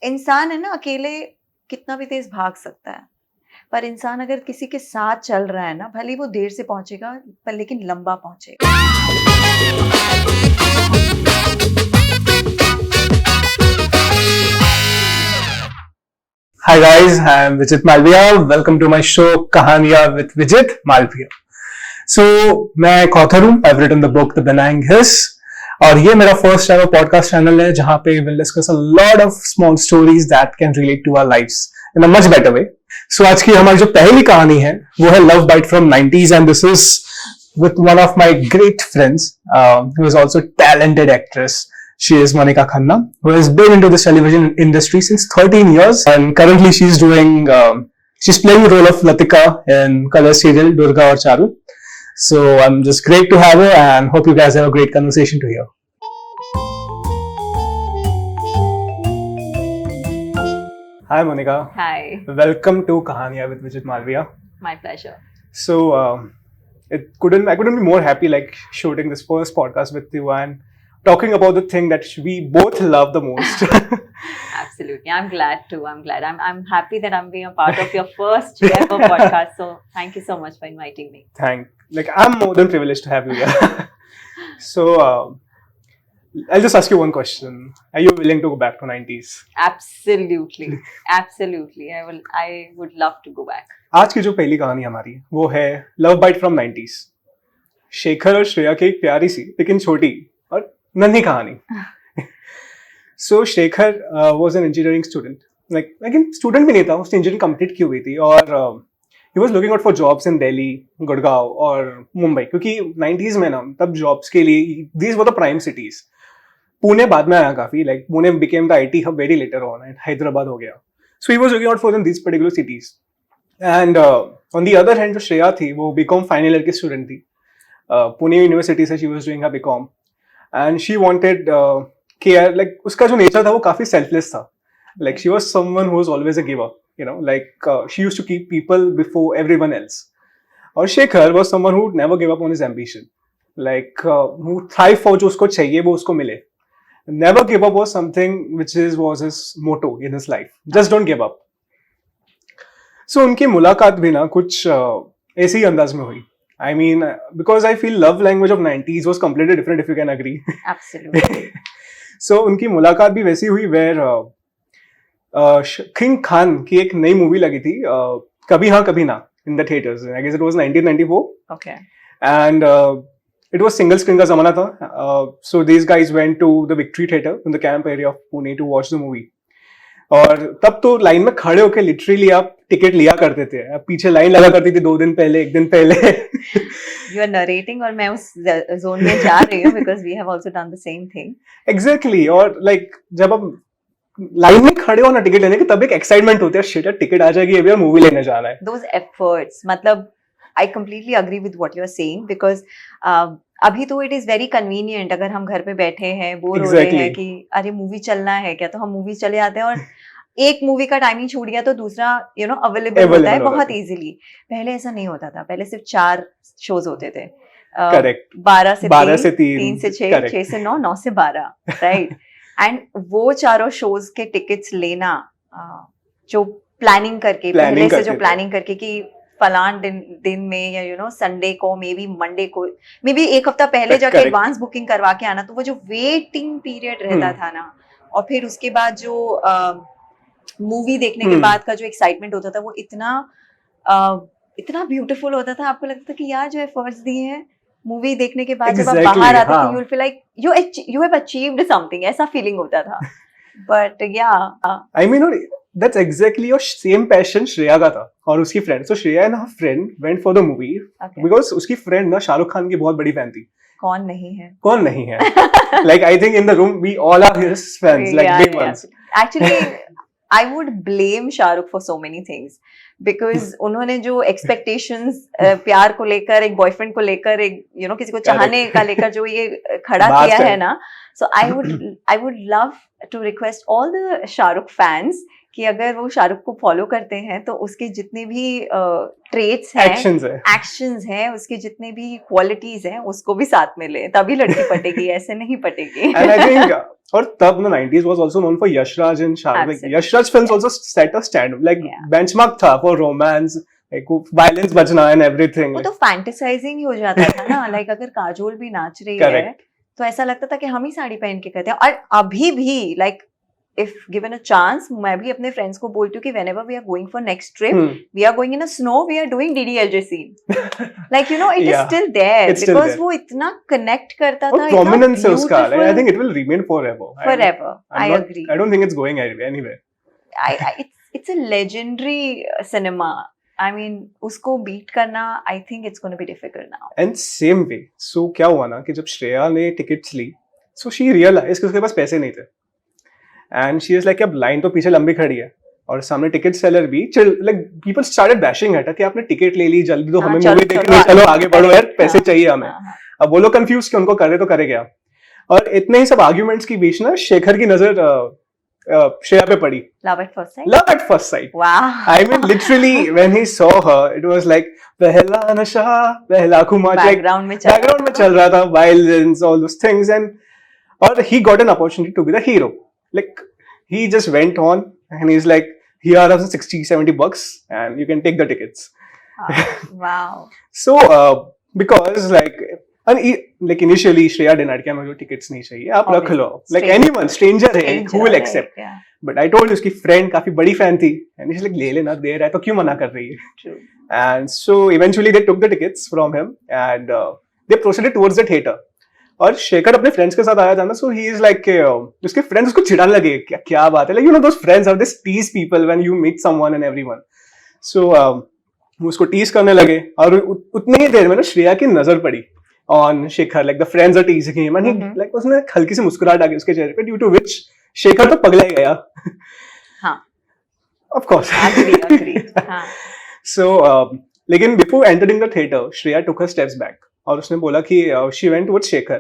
इंसान है ना, अकेले कितना भी तेज भाग सकता है, पर इंसान अगर किसी के साथ चल रहा है ना, भले ही वो देर से पहुंचेगा पर लेकिन लंबा पहुंचेगा। Hi guys, I'm Vijit Malviya. Welcome to my show Kahaniya with Vijit Malviya. So, मैं एक ऑथर हूँ. I've written the book The Benign Hiss. और ये मेरा फर्स्ट एवर पॉडकास्ट चैनल है जहाँ पे we'll discuss a lot of small stories that can relate to our lives in a much better way. So आज की हमारी जो पहली कहानी है वो है Love Bite from 90s and this is with one of my great friends who is also talented actress. She is Monica Khanna, who has been into this television industry since 13 years and currently she's playing the role of Latika in color serial Durga or Charu. So I'm just great to have her and hope you guys have a great conversation to hear. Hi Monica. Hi. Welcome to Kahaniya with Vijit Malviya. My pleasure. So I couldn't be more happy like shooting this first podcast with you and talking about the thing that we both love the most. Absolutely. I'm glad too. I'm happy that I'm being a part of your first ever podcast. So thank you so much for inviting me. I'm more than privileged to have you here. So I'll just ask you one question. Are you willing to go back to 90s? Absolutely. Absolutely. I would love to go back. आज की जो पहली कहानी हमारी वो है love bite from 90s. Shekhar और श्रेया की एक प्यारी सी लेकिन छोटी और नन्ही कहानी. So Shekhar was an engineering student. लेकिन स्टूडेंट भी नहीं था, उसने इंजीनियरिंग कंप्लीट की हुई थी और he was looking out for jobs in Delhi, Gurgaon और मुंबई क्योंकि 90s में ना तब जॉब्स के लिए these were the prime cities. Pune बाद में आया काफी, like Pune became the IT hub very later on and Hyderabad हो गया. So he was looking out for in these particular cities. And on the other hand जो श्रेया थी वो बीकॉम फाइनल ईयर की स्टूडेंट थी. पुणे यूनिवर्सिटी से she was doing her B Com and she wanted care, like उसका जो नेचर था वो काफी सेल्फलेस था. Like she was someone who was always a giver, you know, like she used to keep people before everyone else. और Shekhar was someone who never gave up on his ambition, like who thrive for जो उसको चाहिए वो उसको मिले. Never give up was something which was his motto in his life. Just don't give up. So उनकी मुलाकात भी ना कुछ ऐसे ही अंदाज में हुई. I mean, because I feel love language of 90s was completely different if you can agree. Absolutely. So उनकी मुलाकात भी वैसी हुई where किंग खान की एक नई मूवी लगी थी कभी हाँ कभी ना in the theaters. I guess it was 1994. Okay. And it was single screen का जमाना था. So these guys went to the Victory Theatre in the camp area of Pune to watch the movie. और तब तो line में खड़े होके literally आप टिकट लिया करते थे. आप पीछे लाइन लगा करती थी 2 दिन पहले, 1 दिन पहले. You are narrating और मैं उस जोन में जा रही हूँ because we have also done the same thing. Exactly. और like जब आप लाइन में खड़े हो ना टिकट लेने के तब एक एक्साइटमेंट होती है, शिट टिकट आ जाएगी अभी मूवी लेने जाना है. Those efforts, मतलब I completely agree with what you are saying because अभी तो it is very convenient. अगर हम घर पे बैठे हैं बोर हो रहे हैं कि अरे मूवी चलना है क्या, तो हम मूवी चले जाते हैं और एक मूवी का टाइमिंग छूट गया तो दूसरा अवेलेबल होता है बहुत इजीली. पहले ऐसा नहीं होता था. पहले सिर्फ 4 शोज होते थे. करेक्ट. 12 से 3, 3 से 6, correct. 6 से 9, 9 से 12, राइट. एंड वो चारों शोज के टिकट्स लेना जो प्लानिंग करके पहले से जो प्लानिंग करके कि फलान दिन में या संडे को मे बी मंडे को मे बी एक हफ्ता पहले जाके एडवांस बुकिंग करवा के आना, तो वो जो वेटिंग पीरियड रहता था ना और फिर उसके बाद जो मूवी देखने के बाद का जो एक्साइटमेंट होता था वो इतना ब्यूटीफुल होता था. आपको लगता था कि यार जो एफर्ट्स दिए हैं मूवी देखने के बाद जब आप बाहर आते थे you will feel like you have achieved something, ऐसा फीलिंग होता था. बट या I mean that's exactly your same passion Shreya का था और उसकी friend. So Shreya and her friend went for the movie because उसकी फ्रेंड ना शाहरुख खान की बहुत बड़ी फैन थी. कौन नहीं है Like I think in the room we all are his fans, like big ones. Actually I would blame Shahrukh for so many things because उन्होंने जो expectations प्यार को लेकर, एक बॉयफ्रेंड को लेकर, एक किसी को चाहने का लेकर जो ये खड़ा किया है ना, so I would love to request all the Shahrukh fans कि अगर वो शाहरुख को फॉलो करते हैं तो उसके जितने भी ट्रेट्स हैं, एक्शंस हैं, उसके जितने भी क्वालिटीज हैं, उसको भी साथ में ले, तभी लड़की पटेगी, ऐसे नहीं पटेगी. And I think, और तब ना 90s was also known for Yashraj and Shahrukh. Like, Yashraj films also set a standard, like benchmark था for romance, like violence Bazna and everything. वो तो फैंटेसाइजिंग ही हो जाता था ना. लाइक अगर काजोल भी नाच रही है तो ऐसा लगता था कि हम ही साड़ी पहन के करते हैं. और अभी भी like if given a chance, मैं भी अपने फ्रेंड्स को बोलती हूँ कि whenever we are going for next trip, we are going in a snow, we are doing DDLJ scene. Like, you know, it is still there. It's because वो इतना connect करता था. Prominence है उसका. Like, I think it will remain forever. Forever. I agree. I don't think it's going anywhere. It's a legendary cinema. I mean, उसको beat करना, I think it's going to be difficult now. And same way. So क्या हुआ ना कि जब श्रेया ने tickets ली, so she realized कि उसके पास पैसे नहीं थे. And she is like, अब लाइन तो पीछे लंबी खड़ी है और सामने टिकट सेलर भी like people started bashing at कि आपने टिकट ले ली, जल्दी तो हमें मूवी देखनी, चलो आगे बढ़ो यार, पैसे चाहिए हमें. अब वो लोग कंफ्यूज कि उनको करे तो करे क्या. और इतने ही सब आर्ग्यूमेंट्स के बीच ना शेखर की नजर श्रेया पे पड़ी. Love at first sight. Love at first sight. Wow. I mean, literally when he saw her, it was like पहला नशा पहला खुमार. बैकग्राउंड में चल रहा था, violence, all those things, and he got an opportunity to be the hero. Like, he just went on and he's like, here are $60-70 and you can take the tickets. Wow. So, because like initially Shreya denied कि मुझे tickets नहीं चाहिए, आप रख लो. Like anyone, stranger है, who will accept? Yeah. But I told उसकी friend काफी बड़ी fan थी and she's like, ले लेना, दे रहा है तो क्यों मना कर रही है? True. And so eventually they took the tickets from him and they proceeded towards the theater. और शेखर अपने फ्रेंड्स के साथ आया था ना, सो ही इज लाइक उसके फ्रेंड्स उसको चिढ़ाने लगे, क्या बात है, like you know those friends are this tease people when you meet someone and everyone. So वो उसको टीज करने लगे और उतने ही देर में ना श्रेया की नजर पड़ी on Shekhar, like the friends are teasing him and like उसने हल्की सी मुस्कुराहट आ गई उसके चेहरे पे, ड्यू टू व्हिच शेखर तो पगला ही गया. हां, ऑफ कोर्स. एग्री. हां. सो लेकिन before entering the theatre Shreya took her steps back और उसने बोला कि she went towards Shekhar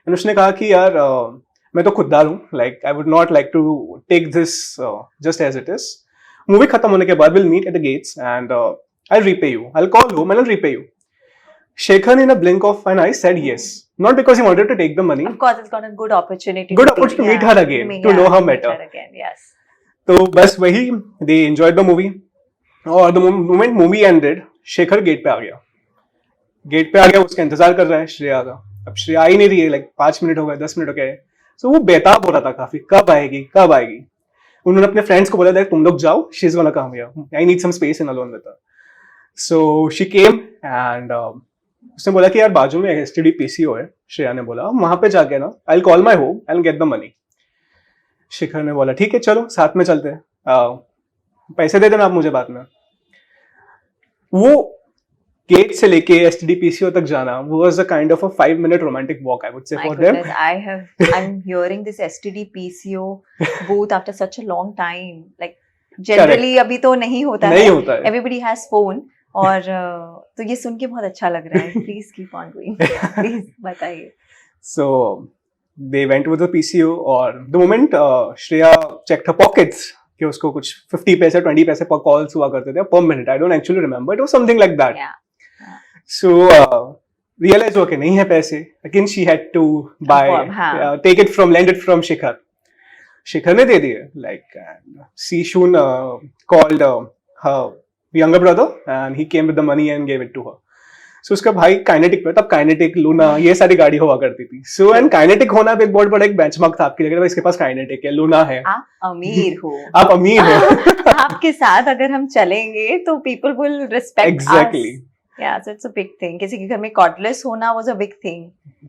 and उसने कहा कि यार मैं तो खुददार हूँ, like I would not like to take this just as it is. Movie खत्म होने के बाद will meet at the gates and I repay you, I will call home and I will repay you. Shekhar in a blink of an eye said yes, not because he wanted to take the money. Of course, it's got a good opportunity. To meet her again, to know her better. Yes. तो बस वही, they enjoyed the movie. और the moment movie ended, Shekhar gate पे आ गया, उसका इंतजार कर रहा है श्रेया का. अब श्रेया आई नहीं रही है, लाइक 5 मिनट हो गए, 10 मिनट हो गए. सो वो बेताब हो रहा था काफी, कब आएगी. उन्होंने अपने फ्रेंड्स को बोला था तुम लोग जाओ, she is gonna come here, I need some space in alone with her. So she came and उसने बोला कि यार बाजू में एसटीडी पीसीओ है. श्रेया ने बोला वहां पे जाके ना आई will call my home, I will get the money. Shekhar ने बोला ठीक है चलो साथ में चलते हैं, पैसे दे देना आप मुझे बाद में. वो गेट से लेके एसटीडी पीसीओ तक जाना was a kind of a 5-minute romantic walk, I would say, for them. I'm hearing this STD PCO booth after such a long time. Like generally अभी तो नहीं होता है. Everybody has phone. और तो ये सुन के बहुत अच्छा लग रहा है. Please keep on going. Please बताइए. So they went with the PCO और the moment Shreya checked her pockets कि उसको कुछ 50 पैसे 20 पैसे पर कॉल्स हुआ करते थे per minute. I don't actually remember. It was something like that. Yeah. So realize हुआ कि नहीं है पैसे. Again she had to buy, lend it from Shekhar. Shekhar ने दे दिए. Like she soon called her younger brother and he came with the money and gave it to her. So उसका भाई kinetic पे, तब काइनेटिक लूना ये सारी गाड़ी हुआ करती थी. So and काइनेटिक होना भी एक बहुत बड़ा एक बेंचमार्क था आपके लिए, इसके पास काइनेटिक है, लूना है, आप अमीर हो. आप अमीर हो. आपके साथ अगर हम चलेंगे तो people will respect exactly. us. Yeah, so it's a big thing. किसी के घर में cordless होना was a big thing.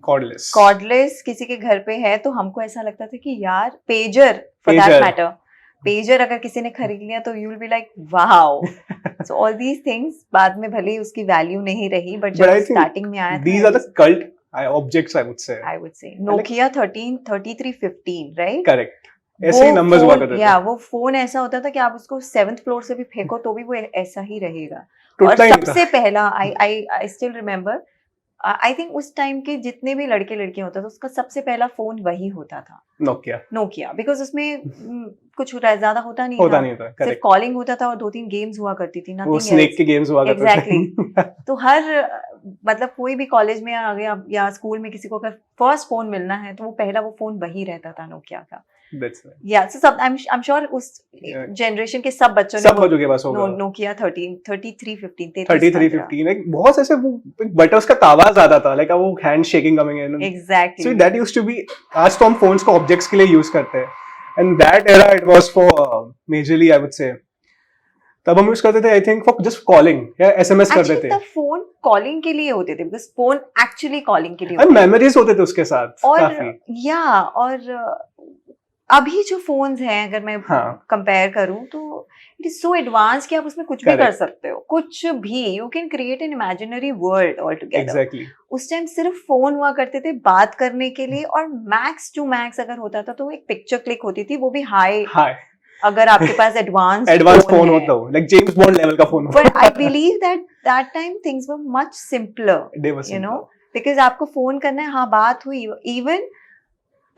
Cordless किसी के घर पे है तो हमको ऐसा लगता था कि यार pager for that matter. Pager अगर किसी ने खरीद लिया तो you will be like wow. So all these things बाद में भले ही उसकी वैल्यू नहीं रही, but जब स्टार्टिंग में आया these are the cult objects, I would say. Nokia 3315, right? Correct. ऐसे ही नंबर्स हुआ करते थे. या वो फोन ऐसा होता था कि आप उसको 7th फ्लोर से भी फेंको तो भी वो ऐसा ही रहेगा. और सबसे पहला I still remember I think उस टाइम के जितने भी लड़के लड़कियां होता था उसका सबसे पहला फोन वही होता था, नोकिया, बिकॉज उसमें कुछ ज्यादा होता नहीं होता था, नहीं था, सिर्फ करेक्ट, कॉलिंग होता था और 2-3 गेम्स हुआ करती थी, वो नथिंग स्नेक एल्स। के गेम्स हुआ करते एग्जैक्टली थे। तो हर मतलब कोई भी कॉलेज में आ गया या स्कूल में किसी को अगर फर्स्ट फोन मिलना है तो वो पहला वो फोन वही रहता था, नोकिया का। That's right. या सो सब आई एम श्योर उस Yeah. जनरेशन के सब बच्चों सब बच्चों के पास होगा। नोकिया 3315 3315 like बहुत ऐसे वो बट उसका आवाज आता था, लाइक वो hand shaking coming in, exactly. So that used to be, आज तो हम फोन्स को ऑब्जेक्ट्स के लिए यूज करते हैं, and that era it was for majorly I would say, तब हम यूज करते थे I think for just calling या एसएमएस करते थे, तब फोन कॉलिंग के लिए होते थे, बिकॉज फोन एक्चुअली कॉलिंग के लिए और होते थे। मेमोरीज होते थे उसके साथ और काफी। या और अभी जो फोन्स हैं अगर मैं हाँ, कंपेयर करूं तो इट इज सो एडवांस कि आप उसमें कुछ भी कर Correct. सकते हो, कुछ भी, you can create an imaginary world all together. Exactly, उस टाइम सिर्फ फोन हुआ करते थे बात करने के लिए, और मैक्स टू मैक्स अगर होता था तो एक पिक्चर क्लिक होती थी, वो भी हाई, अगर आपके पास एडवांस फोन होता हो, लाइक जेम्स बॉन्ड लेवल का phone but I believe that time things were much simpler, you know, because आपको फोन करना है, हाँ बात हुई, इवन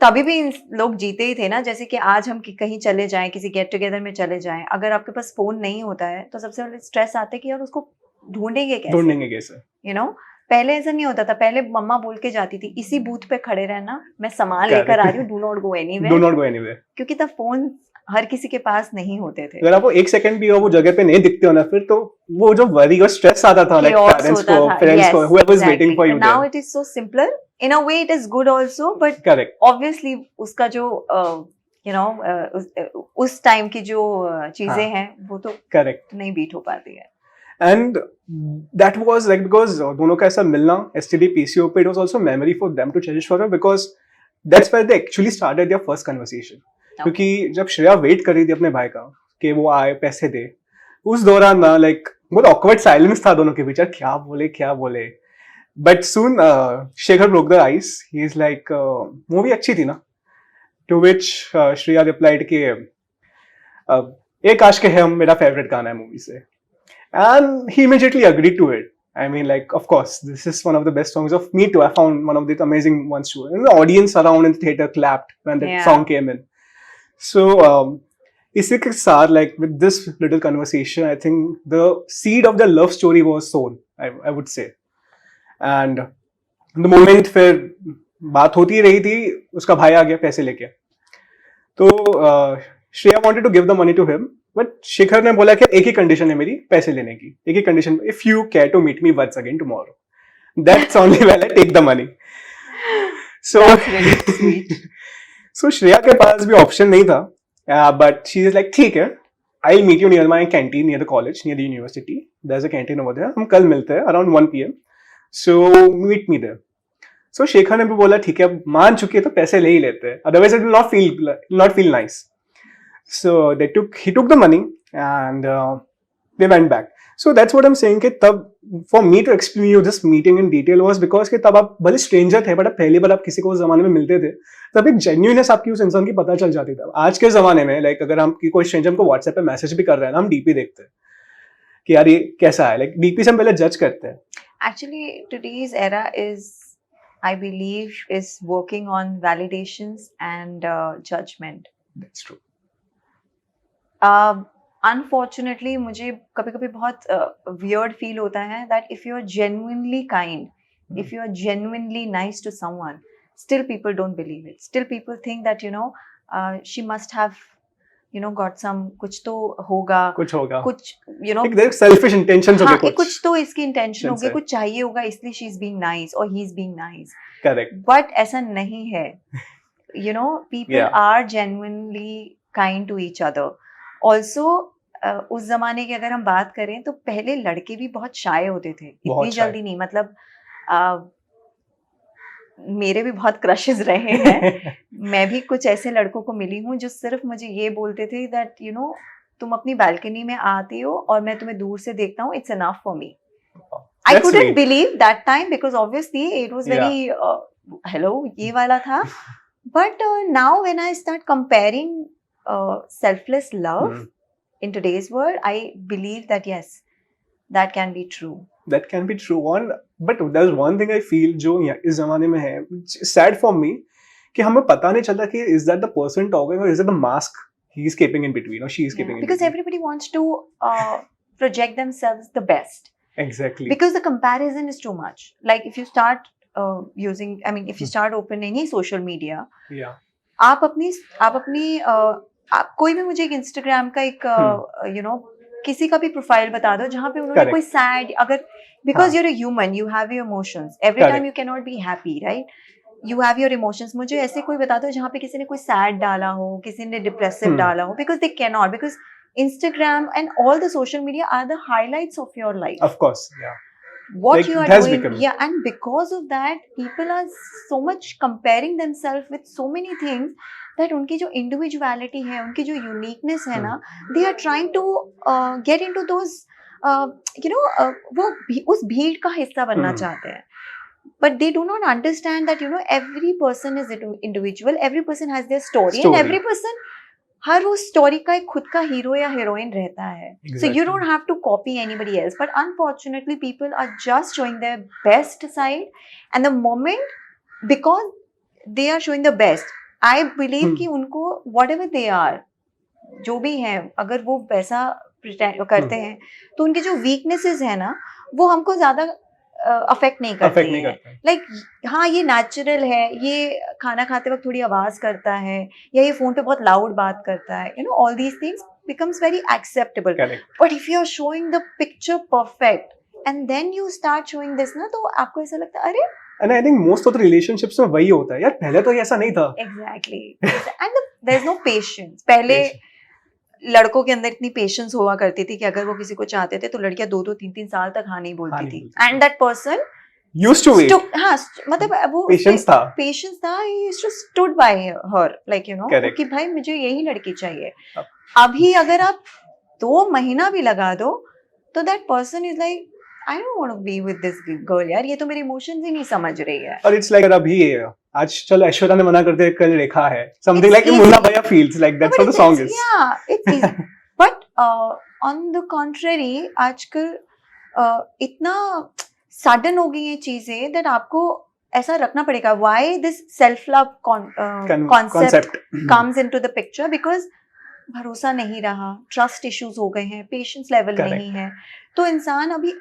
तभी भी लोग जीते ही थे ना, जैसे कि आज हम कहीं चले जाएं, किसी गेट टुगेदर में चले जाएं, अगर आपके पास फोन नहीं होता है तो सबसे पहले स्ट्रेस आता है कि यार उसको ढूंढेंगे कैसे, यू नो। पहले ऐसा नहीं होता था, पहले मम्मा बोल के जाती थी इसी बूथ पे खड़े रहना, मैं सामान लेकर आ रही हूँ, डू नॉट गो एनीवेयर, क्योंकि तब फोन हर किसी के पास नहीं होते थे। अगर आपको एक सेकंड भी वो जगह पे नहीं दिखते हो ना, फिर तो वो जो वरी और स्ट्रेस आता था, लाइक पेरेंट्स को, फ्रेंड्स को, whoever is waiting for you there. Now it is so simpler. In a way it is good also, but Correct. obviously उसका जो you know उस टाइम की जो चीजें हैं वो तो करेक्ट नहीं बीट हो पाती है। And that was like, because दोनों का ऐसा मिलना STD PCO पे, it was also memory for them to cherish forever, because that's where they actually started their first conversation. क्योंकि जब श्रेया वेट कर रही थी अपने भाई का कि वो आए पैसे दे, उस दौरान ना लाइक बहुत ऑकवर्ड साइलेंस था दोनों के बीच, क्या बोले, but soon Shekhar broke the ice, he is like movie अच्छी थी ना, टू विच श्रेया रिप्लाइड कि एक आशिक है हम मेरा फेवरेट गाना है मूवी से, and he immediately agreed to it. I mean, like, of course, this is one of the best songs of Me Too. I found one of the amazing ones too. And the audience around in the theater clapped when that song came in. So, इसी के साथ, like, with this little conversation, I think the seed of the love story was sown, I would say. And the moment फिर बात होती रही थी, उसका भाई आ गया पैसे लेके, तो Shreya wanted to give the money to him, but Shikhar ने बोला कि एक ही कंडीशन है मेरी पैसे लेने की, एक ही condition, if you care to meet me once again tomorrow, that's only when I take the money. So Shreya के पास भी ऑप्शन नहीं था, बट शी इज लाइक ठीक है, I will meet you near my canteen near the college, near the university, there is a canteen over there, हम कल मिलते हैं around 1 PM, so meet me there. So Shekhar ने भी बोला ठीक है, अब मान चुकी है तो पैसे ले ही लेते हैं, otherwise it will not feel nice. So he took the money and they went back. So that's what I'm saying कि तब for me to explain you this meeting in detail was because कि तब आप भले stranger थे, but अब पहली बार आप किसी को उस जमाने में मिलते थे, तब एक genuineness आपकी उस इंसान की पता चल जाती थी। आज के जमाने में like अगर हम कोई stranger हमको WhatsApp पे मैसेज भी कर रहा है ना, हम DP देखते हैं कि यार ये कैसा है, like DP से हम पहले जज करते हैं। Actually, today's era is, I believe, is working on validations and judgment. That's true. Unfortunately मुझे कभी कभी बहुत weird feel होता है that if you are genuinely kind, if you are genuinely nice to someone, still people don't believe it. Still people think that, you know, she must have, you know, got some, कुछ तो होगा, कुछ, you know, like selfish intentions होंगे, कुछ तो इसकी intention होगी, कुछ चाहिए होगा, इसलिए she's being nice or he's being nice. Correct. But ऐसा नहीं है. You know, people are genuinely kind to each other. Also उस जमाने की अगर हम बात करें तो पहले लड़के भी बहुत शाय होते थे, इतनी जल्दी नहीं, मतलब मेरे भी बहुत क्रशेस रहे हैं। मैं भी कुछ ऐसे लड़कों को मिली हूँ जो सिर्फ मुझे ये बोलते थे दैट यू नो तुम अपनी बालकनी में आती हो और मैं तुम्हें दूर से देखता हूँ, it's enough for me. I couldn't believe that time because obviously it was very hello ये वाला था, but now when I start comparing selfless love in today's world, I believe that yes, that can be true. That can be true on, but there's one thing I feel जो इस जमाने में है, sad for me, कि हमें पता नहीं चलता कि is that the person talking or is it the mask he is keeping in between or she is keeping in Because between. everybody wants to project themselves the best. Exactly. Because the comparison is too much. Like if you start if you start open any social media, Yeah. आप अपनी आप कोई भी मुझे एक Instagram का एक किसी का भी प्रोफाइल बता दो जहाँ पे उन्होंने कोई सैड अगर because you're a human you have your emotions every time you can not be happy right you have your emotions मुझे ऐसे कोई बता दो जहाँ पे किसी ने कोई सैड डाला हो किसी ने डिप्रेसिव डाला हो because they can not because Instagram and all the social media are the highlights of your life. Of course, yeah. What like, you are doing, yeah, and because of that, people are so much comparing themselves with so many things that उनकी जो individuality है, उनकी जो uniqueness है ना, they are trying to get into those, वो उस भीड़ का हिस्सा बनना चाहते हैं. But they do not understand that every person is individual, every person has their story. And every person हर उस स्टोरी का एक खुद का हीरो या हीरोइन रहता है. So you don't have to copy anybody else. But unfortunately, people are just showing their best side. And the moment, because they are showing the best, I believe कि उनको whatever they are, जो भी है, अगर वो वैसा करते हैं, तो उनकी जो weaknesses है ना, वो हमको ज़्यादा अफेक्ट नहीं करते हैं. लाइक हाँ ये नेचुरल है, ये खाना खाते वक्त थोड़ी आवाज करता है या ये फोन पे बहुत लाउड बात करता है, all these things becomes very acceptable. But if you are showing the picture perfect and then you start showing this ना, तो आपको ऐसा लगता है अरे. And I think most of the relationships में वही होता है यार, पहले तो ऐसा नहीं था. Exactly. And there is no patience. पहले लड़कों के अंदर इतनी पेशेंस हुआ करती थी कि अगर वो किसी को चाहते थे तो लड़कियां 2-2 3-3 साल तक हाँ नहीं बोलती थी. And that person used to wait. हाँ मतलब वो पेशेंस था he used to stood by her like कि भाई मुझे यही लड़की चाहिए. अभी अगर आप 2 महीना भी लगा दो तो that person is like I don't want to be with this girl यार, ये तो मेरे इमोशंस ही नहीं समझ रही है. और इट्स लाइक अभी आज चलो ऐश्वर्या ने मना करते कल रेखा है, समथिंग लाइक मुन्ना भैया feels like that's how the song is. Yeah, it's easy. But on the contrary, आजकल इतना सडन हो गई ये चीजें that आपको ऐसा रखना पड़ेगा. Why this self love concept comes into the picture? Because भरोसा नहीं रहा, ट्रस्ट इश्यूज हो गए हैं, पेशेंस लेवल नहीं है, तो इंसान अभी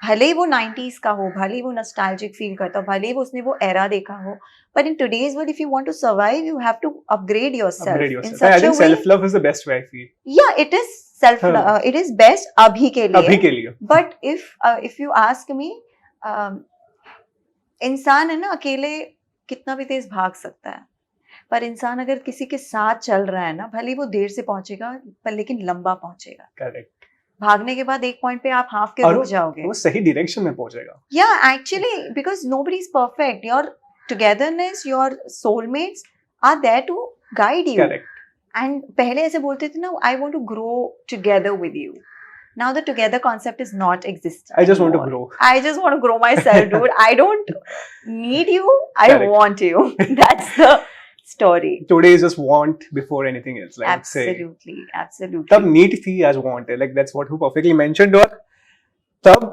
भले ही वो 90s का हो, भले ही वो नॉस्टैल्जिक फील करता हो, भले ही उसने वो एरा देखा हो, but in today's world if you want to survive you have to upgrade yourself. In such I think self love is the best way I feel. Yeah, it is it is best अभी के लिए. But if you ask me, इंसान है ना अकेले कितना भी तेज भाग सकता है, पर इंसान अगर किसी के साथ चल रहा है ना, भले वो देर से पहुंचेगा पर लेकिन लंबा पहुंचेगा. करेक्ट. भागने के बाद एक पॉइंट पे आप हाफ के रुक जाओगे, वो सही डायरेक्शन में पहुंचेगा. या actually because nobody is perfect. Your togetherness, your soulmates are there to guide you. Correct. And पहले ऐसे बोलते थे ना, I want to grow together with you. Now the together concept is not existing. I just want to grow. I just want to grow myself, dude. I don't need you. I want you. That's the story. Today is just want before anything else. Like absolutely, absolutely. तब need थी as want है. Like that's what you perfectly mentioned. और तब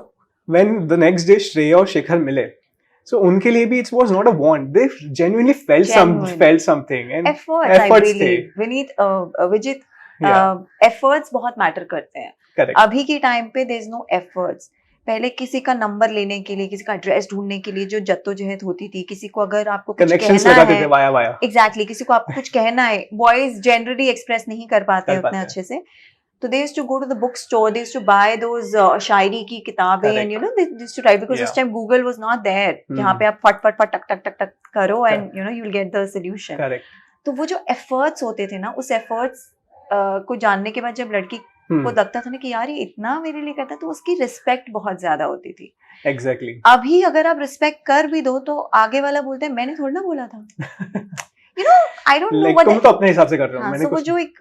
when the next day Shreya और शेखर मिले, so उनके लिए भी it was not a want. They genuinely felt something. And efforts थे. Vineet, Vijit, efforts बहुत matter करते हैं. Correct. अभी के टाइम पे there is no efforts. पहले किसी का नंबर लेने के लिए, किसी का एड्रेस ढूंढने के लिए जो जद्दोजहद होती थी, किसी को अगर आपको कुछ कहना है, वाया. Exactly, किसी को आपको कुछ कहना है, बॉयज जनरली एक्सप्रेस नहीं कर पाते उतने अच्छे से, तो they used to go to the bookstore, they used to buy those शायरी की किताबें, and they used to write because उस time Google was not there, जहाँ पे आप फट टक टक टक टक करो and you'll get the solution. Correct. तो वो जो एफर्ट्स होते थे ना, उस एफर्ट्स को जानने के बाद जब लड़की को लगता था ना कि यार ये इतना मेरे लिए करता है, तो उसकी रिस्पेक्ट बहुत ज्यादा होती थी. Exactly. अभी अगर आप रिस्पेक्ट कर भी दो तो आगे वाला बोलते हैं मैंने थोड़ा ना बोला था. I don't know what. तुम तो अपने हिसाब से कर रहे हो. मैंने वो जो एक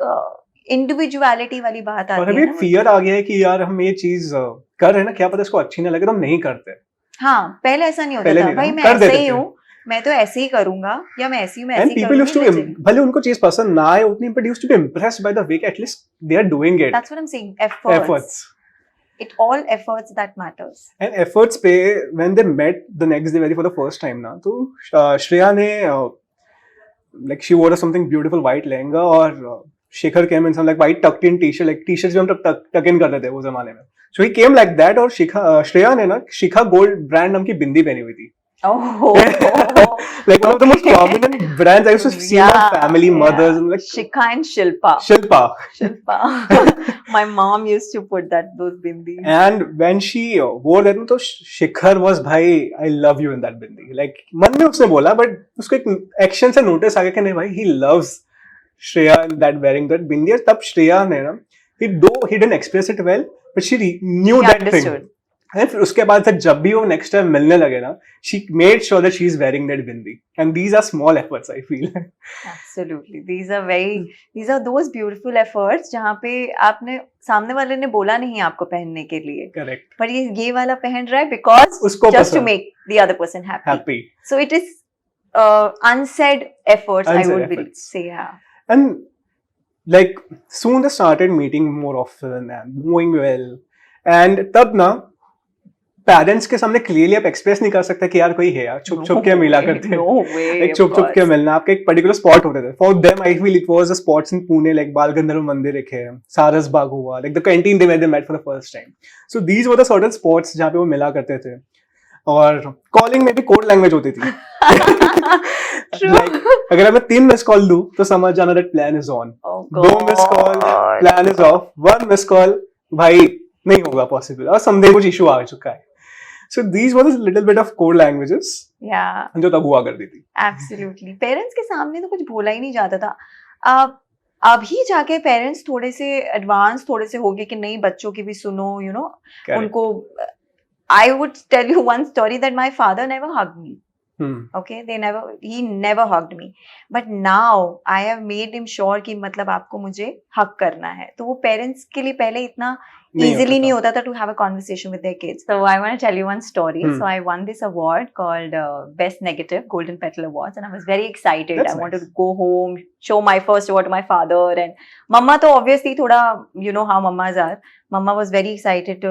इंडिविजुअलिटी वाली बात आती है. और अभी फियर आ गया है कि यार हम ये चीज कर रहे हैं ना, क्या पता इसको अच्छी ना लगे तो हम नहीं करते. हाँ, पहले ऐसा नहीं होता था. भाई मैं ऐसे ही हूँ, मैं तो ऐसे ही करूंगा, या मैं ऐसे ही करूंगी. भले उनको चीज पसंद ना आए उतनी, but used to be impressed by the way at least they are doing it. That's what I'm saying. Efforts. it all efforts that matters. And efforts पे when they met the next day very for the first time ना, तो श्रेया ने like she wore something beautiful white lehenga और Shekhar came in some like white tucked in t-shirt, like t-shirts जो हम tuck in करते थे वो जमाने में. So he came like that और श्रेया ने ना शिखा गोल्ड ब्रांड नाम की बिंदी पहनी हुई थी. Oh, like one of the most prominent brands I used to see my family, mothers, and like Shikha and Shilpa. My mom used to put those bindis. And when she wore that, तो शिखर was भाई, I love you in that bindi. Like मन में उसने बोला, but उसको एक action से notice आ गया कि नहीं भाई, he loves Shreya in that wearing that bindi. और तब श्रेया ने ना, he didn't express it well, but she knew that understood. thing. And फिर उसके बाद से जब भी वो next time मिलने लगे ना, she made sure that she is wearing that bindi. And these are small efforts, I feel. Absolutely, these are those beautiful efforts जहाँ पे आपने सामने वाले ने बोला नहीं आपको पहनने के लिए. Correct. पर ये वाला पहन रहा है because उसको just to पसंद. make the other person happy. So it is unsaid efforts, I would say, yeah. And like soon they started meeting more often and knowing well. And तब ना पेरेंट्स के सामने क्लियरली आप express नहीं कर सकते कि यार कोई है यार, छुप छुप के मिला करते हैं. एक छुप छुप के मिलना, आपके एक पर्टिकुलर स्पॉट होते थे. For them I feel it was a spots in Pune, like Bal Gandharva Mandir एक है, सारस बाग हुआ, like the canteen they where they met for the first time. So these were the certain spots जहाँ पे वो मिला करते थे. और कॉलिंग में भी कोड लैंग्वेज होती थी. Like, अगर मैं 3 मिस कॉल दूं तो समझ जाना that plan is on. 2 miss call plan is of, 1 miss call भाई नहीं होगा पॉसिबल, और समझे कुछ इशू आ चुका है. So these were a little bit of code languages. Yeah. जो तब हुआ करती थी. Absolutely. पेरेंट्स के सामने तो कुछ बोला ही नहीं जाता था. अभी जाके पेरेंट्स थोड़े से एडवांस थोड़े से हो गए कि नहीं, बच्चों की भी सुनो, you know. उनको I would tell you one story that my father never hugged me. Okay, he never hugged me. But now I have made him sure कि मतलब आपको मुझे हक करना है. तो वो पेरेंट्स के लिए पहले इतना easily नहीं होता था to have a conversation with their kids. So I want to tell you one story. So I won this award called Best Negative Golden Petal Awards, and I was very excited. That's I wanted to go home, show my first award to my father, and Mama तो obviously थोड़ा, you know how mamas are. Mama was very excited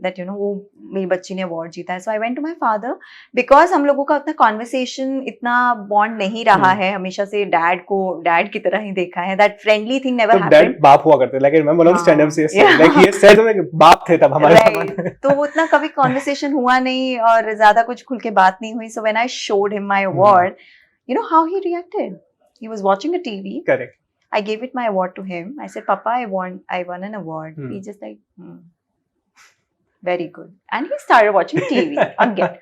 that you know वो मेरी बच्ची ने award जीता है. So I went to my father because हम लोगों का उतना conversation इतना bond नहीं रहा है. हमेशा से dad को dad की तरह ही देखा है. That friendly thing never happened. Dad बाप हुआ करते. Like I remember one of the stand-up says, like he said like बाप थे तब हमारे सामने. तो वो उतना कभी conversation हुआ नहीं और ज़्यादा कुछ खुल के बात नहीं हुई. So when I showed him my award, you know how he reacted? He was watching a TV. Correct. I gave it my award to him. I said, Papa, I won an award. He just like, very good. And he started watching TV again.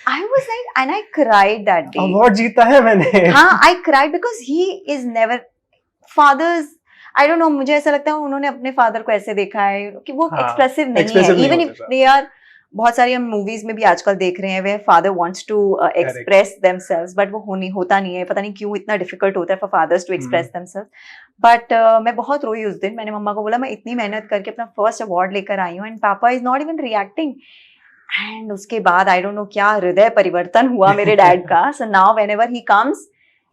I was like, and I cried that day. Award जीता है मैंने. हाँ, I cried because he is never, fathers, I don't know, मुझे ऐसा लगता है उन्होंने अपने father को ऐसे देखा है कि वो expressive नहीं है. Even if they are, बहुत सारी हम मूवीज में भी आजकल देख रहे हैं where father wants to express themselves, but वो होता नहीं है. पता नहीं क्यों इतना difficult होता है for fathers to express themselves. But मैं बहुत रोई उस दिन. मैंने मम्मा को बोला मैं इतनी मेहनत करके अपना first award लेकर आई हूँ and Papa is not even reacting. And उसके बाद I don't know क्या हृदय परिवर्तन हुआ मेरे डैड का. So now whenever he comes,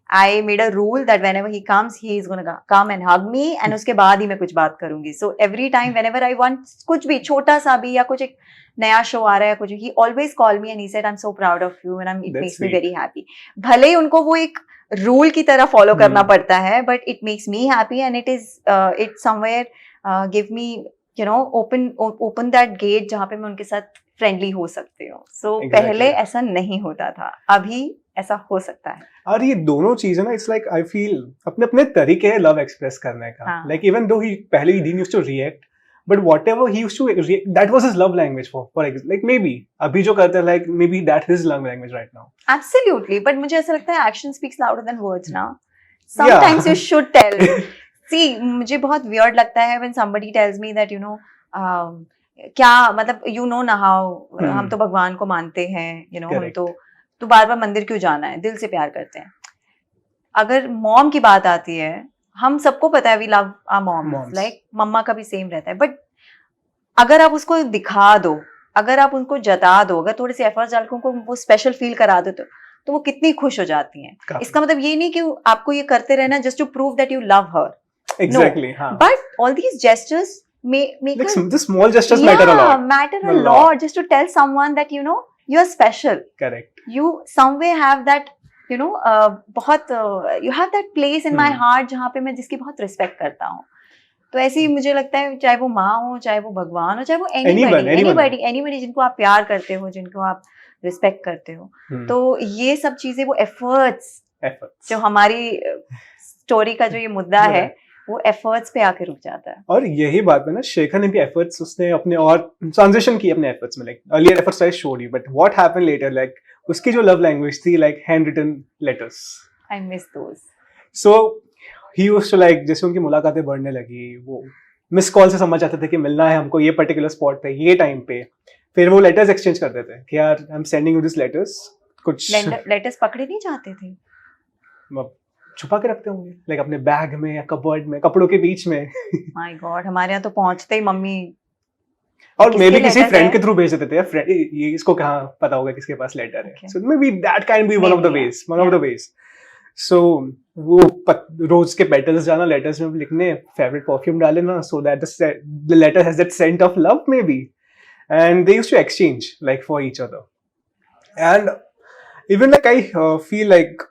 I made a rule that whenever he comes, he is gonna come and hug me, and उसके बाद ही मैं कुछ बात करूंगी. So every time whenever I want कुछ भी छोटा सा भी या कुछ एक नया शो आ रहा है कुछ, he always called me and he said I'm so proud of you and it makes me very happy. भले ही उनको वो एक रूल की तरह फॉलो करना पड़ता है, but it makes me happy and it somewhere give me you know open that gate जहाँ पे मैं उनके साथ फ्रेंडली हो सकते हो. So पहले ऐसा नहीं होता था, अभी ऐसा हो सकता है. और ये दोनों चीजें ना, इट्स लाइक आई फील अपने अपने तरीके हैं लव एक्सप्रेस करने का. लाइक इवन दो ही पहले ही didn't used to react, but whatever he used to react, that was his love language for like maybe अभी जो करते हैं like maybe that is love language right now. Absolutely, but मुझे ऐसा लगता है action speaks louder than words now. Sometimes you should tell. See, मुझे बहुत weird लगता है when somebody tells me that you know क्या मतलब you know ना how हम तो भगवान को मानते हैं, you know हम तो बार बार मंदिर क्यों जाना है, दिल से प्यार करते हैं. अगर मॉम की बात आती है, हम सबको पता है we love our mom, like मम्मा का भी सेम रहता है. बट अगर आप उसको दिखा दो, अगर आप उनको जता दो, अगर थोड़े से एफर्ट्स डाल के उनको वो स्पेशल फील करा दो तो वो कितनी खुश हो जाती हैं. इसका मतलब ये नहीं कि आपको ये करते रहना just to prove that you love her. Exactly. No. But all these gestures make Like a, the small gestures matter a lot. matter a A lot. lot, just to tell someone that you know you are special. Correct. You some way have that, you know, बहुत you have that place in my heart जहाँ पे मैं जिसकी बहुत respect करता हूँ. तो ऐसे ही मुझे लगता है, चाहे वो माँ हो, चाहे वो भगवान हो, चाहे वो anybody जिनको आप प्यार करते हो, जिनको आप रिस्पेक्ट करते हो, तो ये सब चीजें, वो एफर्ट्स जो हमारी स्टोरी का जो ये मुद्दा है, वो एफर्ट्स पे आके रुक जाता है. और यही बात है ना, शेखर ने भी एफर्ट्स उसने अपने और ट्रांजिशन की अपने एफर्ट्स में, like earlier efforts I showed you, but what happened later, like उसकी जो लव लैंग्वेज थी, like hand written letters. I miss those. So he used to, like जैसे उनकी मुलाकातें बढ़ने लगी, वो मिस कॉल से समझ जाते थे कि मिलना है हमको ये पर्टिकुलर स्पॉट पे, ये टाइम पे. फिर वो लेटर्स एक्सचेंज करते थे कि यार I am sending you this letters. कुछ लेटर्स पकड़े नहीं जाते थे, छुपा के रखते होंगे, लाइक अपने बैग में या कबर्ड में, कपड़ों के बीच में. माय गॉड, हमारे यहाँ तो पहुंचते ही मम्मी और मे भी किसी फ्रेंड के थ्रू भेज देते थे, फ्रेंड ये इसको कहाँ पता होगा किसके पास लेटर है. So may be that can be one of the ways. So वो रोज के पेटल्स जाना, लेटर्स में लिखने, फेवरेट परफ्यूम डाले ना, so that the letter has that scent of love maybe, and they used to exchange like for each other. And even like I feel like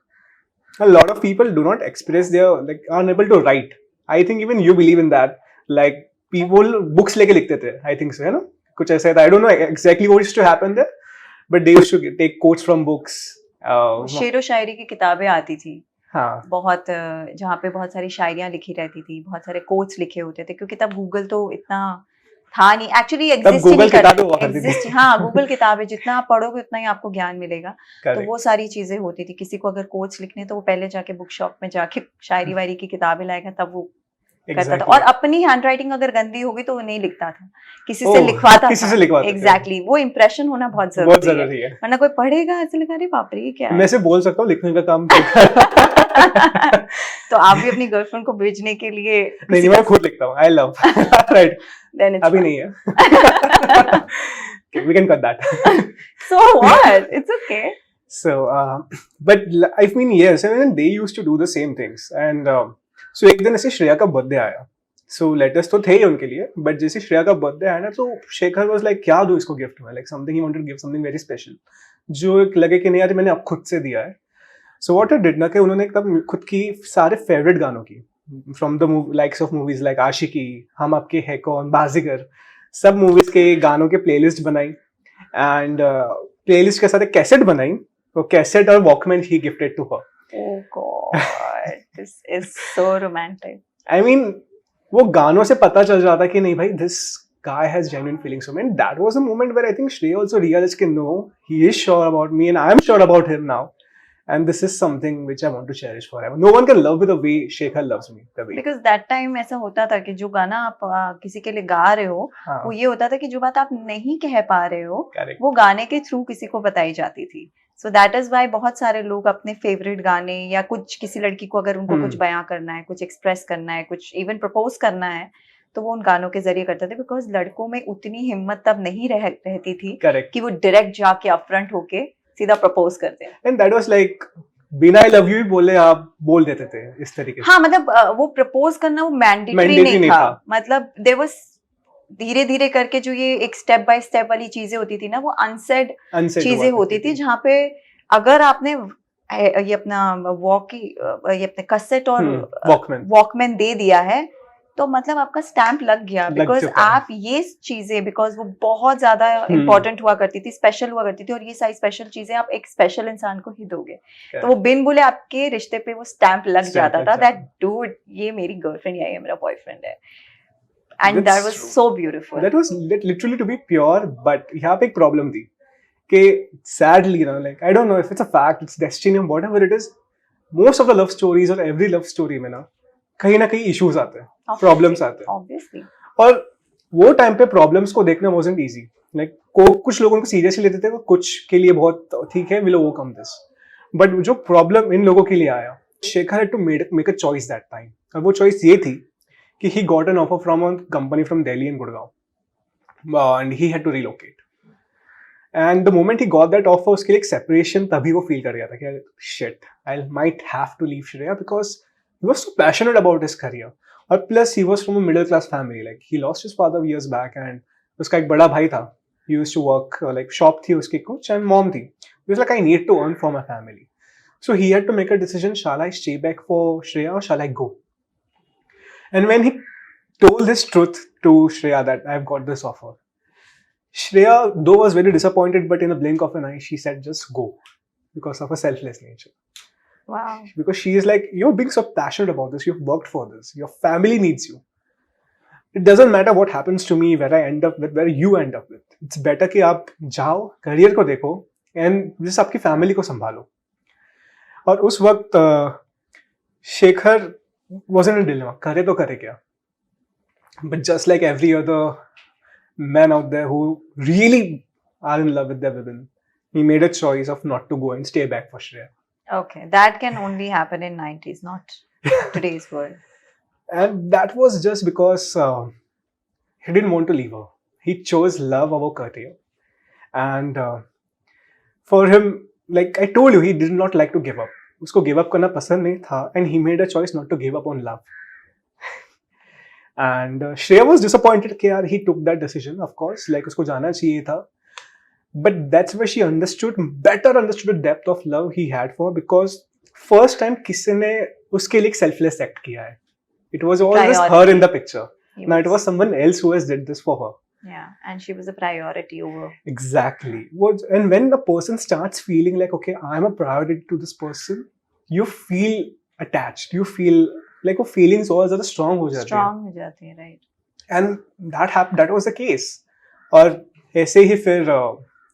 a lot of people do not express their, like, are unable to write. I think even you believe in that. Like people books लेके लिखते थे, I think so, है ना, कुछ ऐसा था. I don't know exactly what used to happen there, but they used to take quotes from books. शेरो शायरी की किताबें आती थी, हाँ, बहुत, जहाँ पे बहुत सारी शायरियाँ लिखी रहती थी, बहुत सारे कोट्स लिखे होते थे, क्योंकि तब गूगल तो इतना था नहीं, एक्चुअली एग्जिस्ट नहीं करता. हाँ, गूगल किताबें जितना आप पढ़ोगे उतना ही आपको ज्ञान मिलेगा. तो वो सारी चीजें होती थी. किसी को अगर कोट्स लिखने, तो वो पहले जाके बुक शॉप में जाके शायरी वायरी की किताबें लाएगा, तब वो करता था. और अपनी हैंडराइटिंग अगर गंदी होगी तो वो नहीं लिखता था, किसी से लिखवाता था. एग्जैक्टली, वो इंप्रेशन होना बहुत जरूरी है, वरना कोई पढ़ेगा ऐसे लिखा, अरे बाप रे ये क्या है. मैं से बोल सकता हूँ लिखने का काम. तो आप भी अपनी गर्लफ्रेंड को भेजने के लिए नहीं, मैं खुद लिखता हूँ. आई लव, राइट, अभी नहीं है. We can cut that. So what? It's okay. So, but I mean, yes, I mean, they used to do the same things. And so एक दिन ऐसे श्रेया का बर्थडे आया. So letters तो थे ही उनके लिए, but जैसे श्रेया का बर्थडे आया ना, तो शेखर was like, क्या दूँ इसको गिफ्ट में, like something he wanted to give something very special, जो एक लगे कि नहीं यार मैंने अब खुद से दिया है. So what he did ना, कि उन्होंने तब खुद की सारे फेवरेट गानों की, from the likes of movies like आशिकी, हम आपके है कौन, बाजीगर, सब मूवीज के गानों के प्लेलिस्ट बनाई. एंड प्लेलिस्ट के साथ एक कैसेट बनाई, वो कैसेट और walkman he gifted to her. Oh God, this is so romantic. I mean, वो गानों से पता चल जाता कि नहीं भाई, this guy has genuine feelings for me. And that was a moment where I think Shreya also realized कि no, he is sure about me and I am sure about him now. And this is something which I want to cherish forever. No one can love me the way Shekhar loves me. The way. Because that time ऐसा होता था कि जो गाना आप किसी के लिए गा रहे हो, हाँ, वो ये होता था कि जो बात आप नहीं कह पा रहे हो, correct, वो गाने के थ्रू किसी को बताई जाती थी. So that is why बहुत सारे लोग अपने फेवरेट गाने, या कुछ किसी लड़की को अगर उनको कुछ बयां करना है, कुछ एक्सप्रेस करना है, कुछ इवन प्रपोज करना है, तो वो उन गानों के जरिए करते थे. बिकॉज लड़कों में उतनी हिम्मत तब नहीं रहती थी, correct, कि वो डायरेक्ट जाके अपफ्रंट होके सीधा प्रपोज करते हैं. And that was like बिना आई लव यू भी बोले आप बोल देते थे इस तरीके से. हाँ, मतलब वो प्रपोज करना वो मैंडेटरी नहीं था. मतलब देयर वाज धीरे धीरे करके जो ये एक स्टेप बाय स्टेप वाली चीजें होती थी ना, वो अनसेड चीजें होती थी, जहाँ पे अगर आपने ये अपना ये अपने कैसेट और वॉकमैन दे दिया है, तो मतलब आपका स्टैंप लग गया. बिकॉज आप ये चीजें, बिकॉज वो बहुत ज्यादा इंपॉर्टेंट हुआ करती थी, स्पेशल हुआ करती थी, और ये सारी स्पेशल चीजें आप एक स्पेशल इंसान को ही दोगे, तो वो बिन बोले आपके रिश्ते पे वो स्टैंप लग जाता था, दैट डूड ये मेरी गर्लफ्रेंड या ये मेरा बॉयफ्रेंड है. And that was so beautiful. That was literally to be pure. But यहाँ पे एक प्रॉब्लम थी कि सैडली ना, like I don't know if it's a fact, it's destiny, whatever it is, most of the love stories और every love story में ना कहीं ना कहीं इश्यूज आते हैं, प्रॉब्लम्स आते हैं. ऑब्वियसली. और वो टाइम पे प्रॉब्लम्स को देखना वाज़न्ट इजी. लाइक कुछ लोगों को सीरियसली लेते थे, कुछ के लिए बहुत ठीक है, विल ओवरकम दिस. बट जो प्रॉब्लम इन लोगों के लिए आया, Shekhar had to make a choice that time. और वो चॉइस ये थी कि he got an offer from a company from Delhi and Gurgaon, and he had to relocate. And the moment he got that offer, उसके लिए एक सेपरेशन तभी वो फील कर गया था कि shit, I might have to leave Shreya, because he was so passionate about his career. और plus he was from a middle class family, like he lost his father years back and उसका एक बड़ा भाई था, he used to work like shop थी उसकी कुछ and mom थी. He was like, I need to earn for my family. So he had to make a decision, shall I stay back for Shreya or shall I go? And when he told this truth to Shreya that I've got this offer, Shreya though was very disappointed, but in a blink of an eye she said just go, because of her selfless nature. Wow. Because she is like, you're being so passionate about this, you've worked for this, your family needs you. It doesn't matter what happens to me, where I end up with, where you end up with. It's better कि आप जाओ, career को देखो and जिस आपकी family को संभालो. और उस वक्त Shekhar was in a dilemma, करे तो करे क्या. But just like every other man out there who really are in love with their women, he made a choice of not to go and stay back for Shreya. Okay, that can only happen in 90s, not today's world. And that was just because he didn't want to leave her. He chose love over career. And for him, like I told you, he did not like to give up. उसको give up करना पसंद नहीं था, and he made a choice not to give up on love. And Shreya was disappointed कि यार he took that decision, of course, like उसको जाना चाहिए था. But that's where she better understood the depth of love he had for, because first time किसी ने उसके लिए एक selfless act किया है. It was always her in the picture. Now it was someone else who has did this for her. Yeah, and she was a priority over. Exactly. And when a person starts feeling like, okay, I'm a priority to this person, you feel attached. You feel like your feelings all ज़्यादा strong हो जाती हैं. Strong हो जाती है, right? And that was the case. और ऐसे ही फिर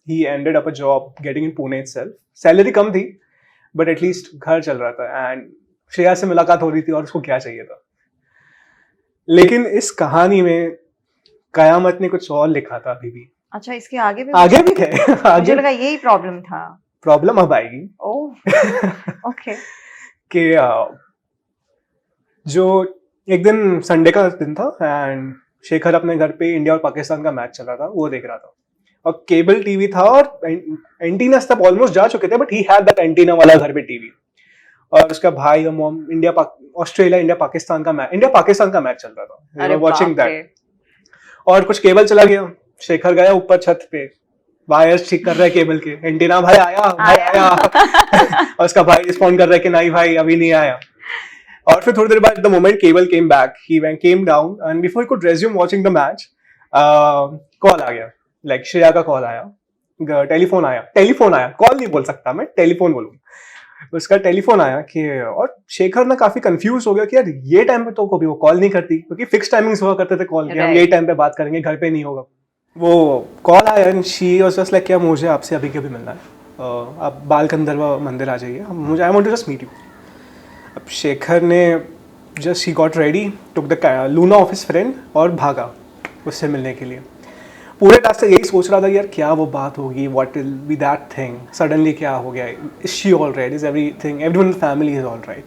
he ended up a job getting in Pune itself. Salary कम थी, but at least घर चल रहा था. And श्रेया से मुलाकात हो रही थी और उसको क्या चाहिए था. लेकिन इस कहानी में कयामत ने कुछ और लिखा था अभी भी. अच्छा, इसके आगे भी थे. मुझे लगा यही प्रॉब्लम था. प्रॉब्लम अब आएगी. ओह, ओके. कि जो एक दिन संडे का दिन था एंड शेखर अपने घर पे इंडिया और पाकिस्तान का मैच चल रहा था, वो देख रहा था. और केबल टीवी था और एंटीना तब ऑलमोस्ट जा चुके थे, but he had that antenna वाला घर पे टीवी. और उसका भाई और मॉम इंडिया पाकिस्तान का मैच चल रहा था. Watching that. और कुछ केबल चला गया. शेखर गया ऊपर छत पे, वायर्स ठीक कर रहा है केबल के. एंटीना भाई आया. और उसका भाई रिस्पॉन्ड कर रहा है कि नहीं भाई अभी नहीं आया. और फिर थोड़ी देर बाद the moment cable came back, he came down and before he could resume watching the match, call आ गया. लाइक श्रेया का कॉल आया, टेलीफोन आया, कॉल नहीं बोल सकता मैं, टेलीफोन बोलूँ. उसका टेलीफोन आया कि, और शेखर ना काफी कंफ्यूज हो गया कि यार ये टाइम पे तो कभी वो कॉल नहीं करती, क्योंकि फिक्स टाइमिंग्स हुआ करते थे कॉल के, हम ये टाइम पे बात करेंगे, घर पे नहीं होगा. वो कॉल आया and she was just like, क्या मुझे आपसे अभी कभी मिलना है, आप बाल गंधर्व मंदिर आ जाइए, मुझे I want to just meet you. अब शेखर ने just he got ready, took the Luna office friend और भागा उससे मिलने के लिए. पूरे रास्ते यही सोच रहा था यार क्या वो बात होगी, what will be that thing, suddenly क्या हो गया, is she all right, is everything, everyone in the family is all right.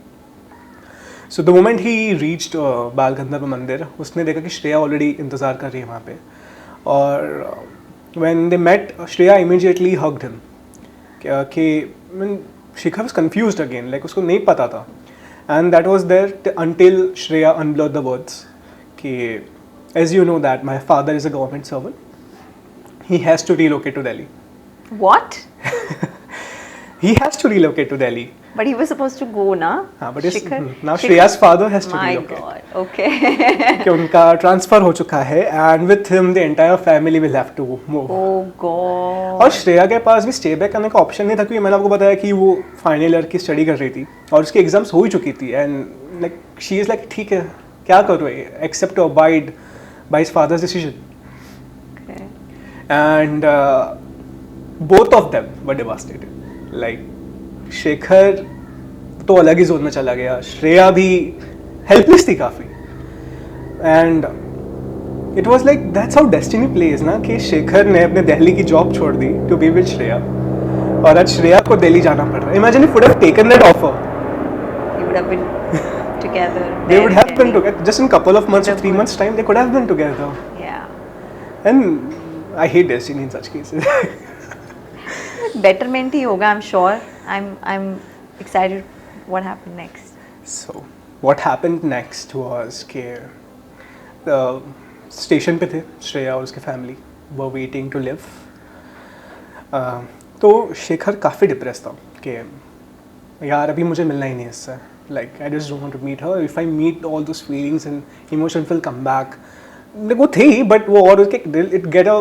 So the moment he reached बाल गंधर्व मंदिर, उसने देखा कि श्रेया ऑलरेडी इंतज़ार कर रही है वहाँ पे. और when they met, Shreya immediately hugged him. कि Shekhar was confused again, like उसको नहीं पता था. And that was there until Shreya unblurred the words कि as you know that my father is a government servant, he has to relocate to Delhi. What? He has to relocate to Delhi. But he was supposed to go, na? But now Shreya's father has to relocate. My God, okay. कि उनका transfer हो चुका है and with him the entire family will have to move. Oh God. और श्रेया के पास भी stay back करने का ऑप्शन नहीं था, क्योंकि मैंने आपको बताया कि वो फाइनल ईयर की स्टडी कर रही थी और उसकी एग्जाम्स हो ही चुकी थी. And like she is like ठीक है क्या करो, except to abide by his father's decision. And both of them were devastated. Like Shekhar तो अलग ही जोन में चला गया, श्रेया भी हेल्पलेस थी काफ़ी. And it was like that's how destiny plays ना, कि शेखर ने अपने दिल्ली की जॉब छोड़ दी टू बी विद श्रेया, और आज श्रेया को दिल्ली जाना पड़ रहा है. Imagine if would have taken that offer, you would have been together. They would have been together just in couple of months or 3 months time. They could have been together. Yeah. And I hate destiny in such cases. Betterment ही होगा, I'm sure. I'm excited what happened next. So what happened next was कि station पे थे श्रेया और उसके family वो waiting to live. तो शेखर काफ़ी depress था कि यार अभी मुझे मिलना ही नहीं इससे. Like I just don't want to meet her. If I meet all those feelings and emotions will come back. वो थी बट वो और उसके it get a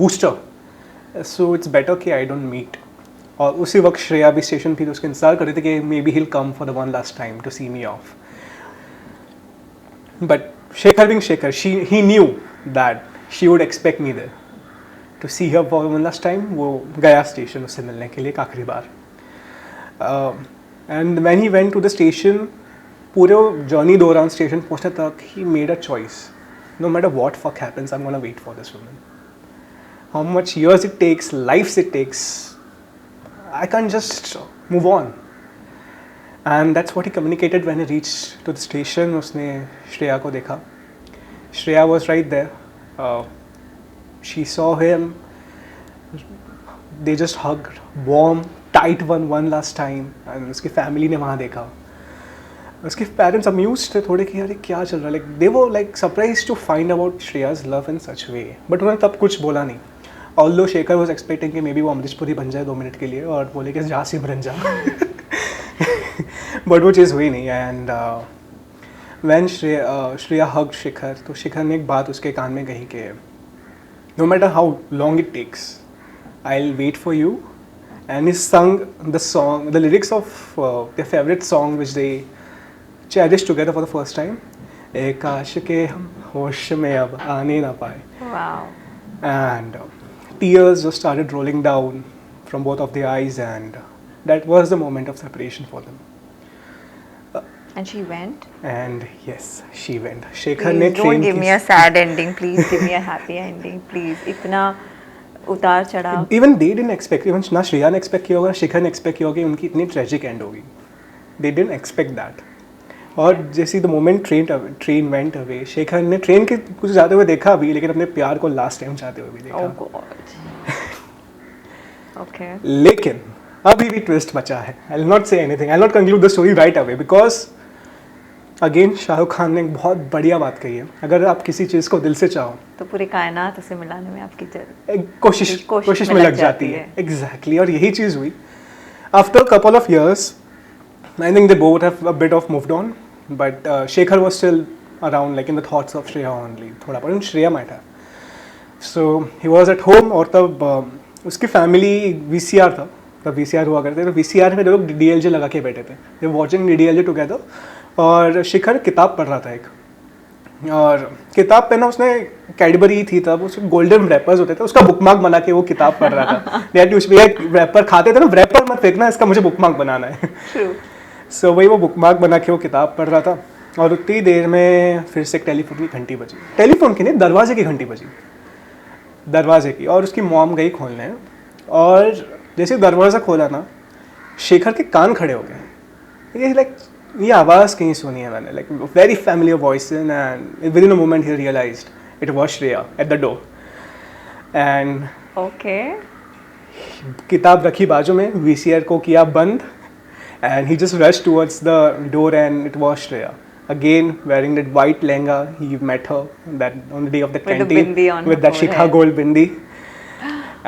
booster. So it's better कि आई डोंट मीट. और उसी वक्त श्रेया भी स्टेशन थी तो उसके इंतजार कर रही थी कि maybe he'll come for the one last time to see me off. But Shekhar being Shekhar, he knew that she would expect me there to see her for one last time. वो गया स्टेशन उससे मिलने के लिए एक आखिरी बार. And when he went to the station, पूरे जर्नी दौरान स्टेशन पहुंचने तक he made a choice. No matter what fuck happens, I'm gonna wait for this woman. How much years it takes, lives it takes, I can't just move on. And that's what he communicated when he reached to the station. उसने श्रेया को देखा. Shreya was right there. She saw him. They just hugged, warm, tight one last time. And उसकी family ने वहाँ देखा. उसके parents amused थे थोड़े कि यार क्या चल रहा है. Like they were like surprised to find about Shreya's love in such way. But उन्होंने तब कुछ बोला नहीं. Although Shekhar was expecting कि maybe वो अमरीशपुरी बन जाए 2 मिनट के लिए और बोले कि जा सिमरन जा. But वो चीज़ हुई नहीं. And when Shreya hugged Shekhar, तो शेखर ने एक बात उसके कान में कही कि no matter how long it takes, I'll wait for you. And he sung the lyrics of their favorite song which they cherished together for the first time. एक आशिक़े हम होश में अब आने ना पाए. Wow. And tears just started rolling down from both of their eyes, and that was the moment of separation for them. And she went? And yes, she went. Shekhar Please ने don't train give me a sad ending. Please give me a happy ending. Please. इतना उतार चढ़ाव. Even they didn't expect, even ना श्रेया ने expect किया होगा, शेखर ने expect किया होगा कि उनकी इतनी tragic end होगी. They didn't expect that. और जैसे the moment train went away, Shekhar ने ट्रेन के कुछ जाते हुए देखा भी, लेकिन अपने प्यार को लास्ट टाइम जाते हुए भी देखा. Oh God. Okay. लेकिन अभी भी ट्विस्ट बचा है. I'll not say anything. I'll not conclude the story right away because again Shahrukh Khan ने एक बहुत बढ़िया बात कही है. अगर आप किसी चीज़ को दिल से चाहो तो पूरे कायनात उसे मिलाने में आपकी कोशिश में लग जाती है. एग्जैक्टली. और यही चीज़ हुई. After couple of years I think they both have a bit of moved on, but Shekhar was still around like in the thoughts of Shreya only. थोड़ा पर Shreya might have. So he was at home. और तब उसकी family VCR था. तब VCR हुआ करते थे. तो VCR में लोग DDLJ लगा के बैठे थे. दे वॉचिंग DDLJ टुगेदर. और शेखर किताब पढ़ रहा था एक. और किताब पे ना उसने कैडबरी थी तब, उसके गोल्डन रैपर्स होते थे, उसका बुकमार्क बना के वो किताब पढ़ रहा था. यार उसमें रैपर खाते थे ना, रैपर मत फेंकना, इसका मुझे बुकमार्क बनाना है. सो वही वो बुकमार्क बना के वो किताब पढ़ रहा था. और उतनी देर में फिर से एक टेलीफोन की घंटी बजी. टेलीफोन की नहीं, दरवाजे की घंटी बजी. दरवाजे की. और उसकी मॉम गई खोलने. और जैसे दरवाज़ा खोला ना, शेखर के कान खड़े हो गए. ये लाइक ये आवाज़ कहीं सुनी है मैंने. Like very familiar voice. And within a moment he realized it was Shreya at the door. And okay. किताब रखी बाजू में, VCR को किया बंद. And he just rush towards the door and it was Shreya. Again, wearing that white lehenga, he met her that on the day of the With the canteen bindi on with her that Shikha forehead. gold bindi.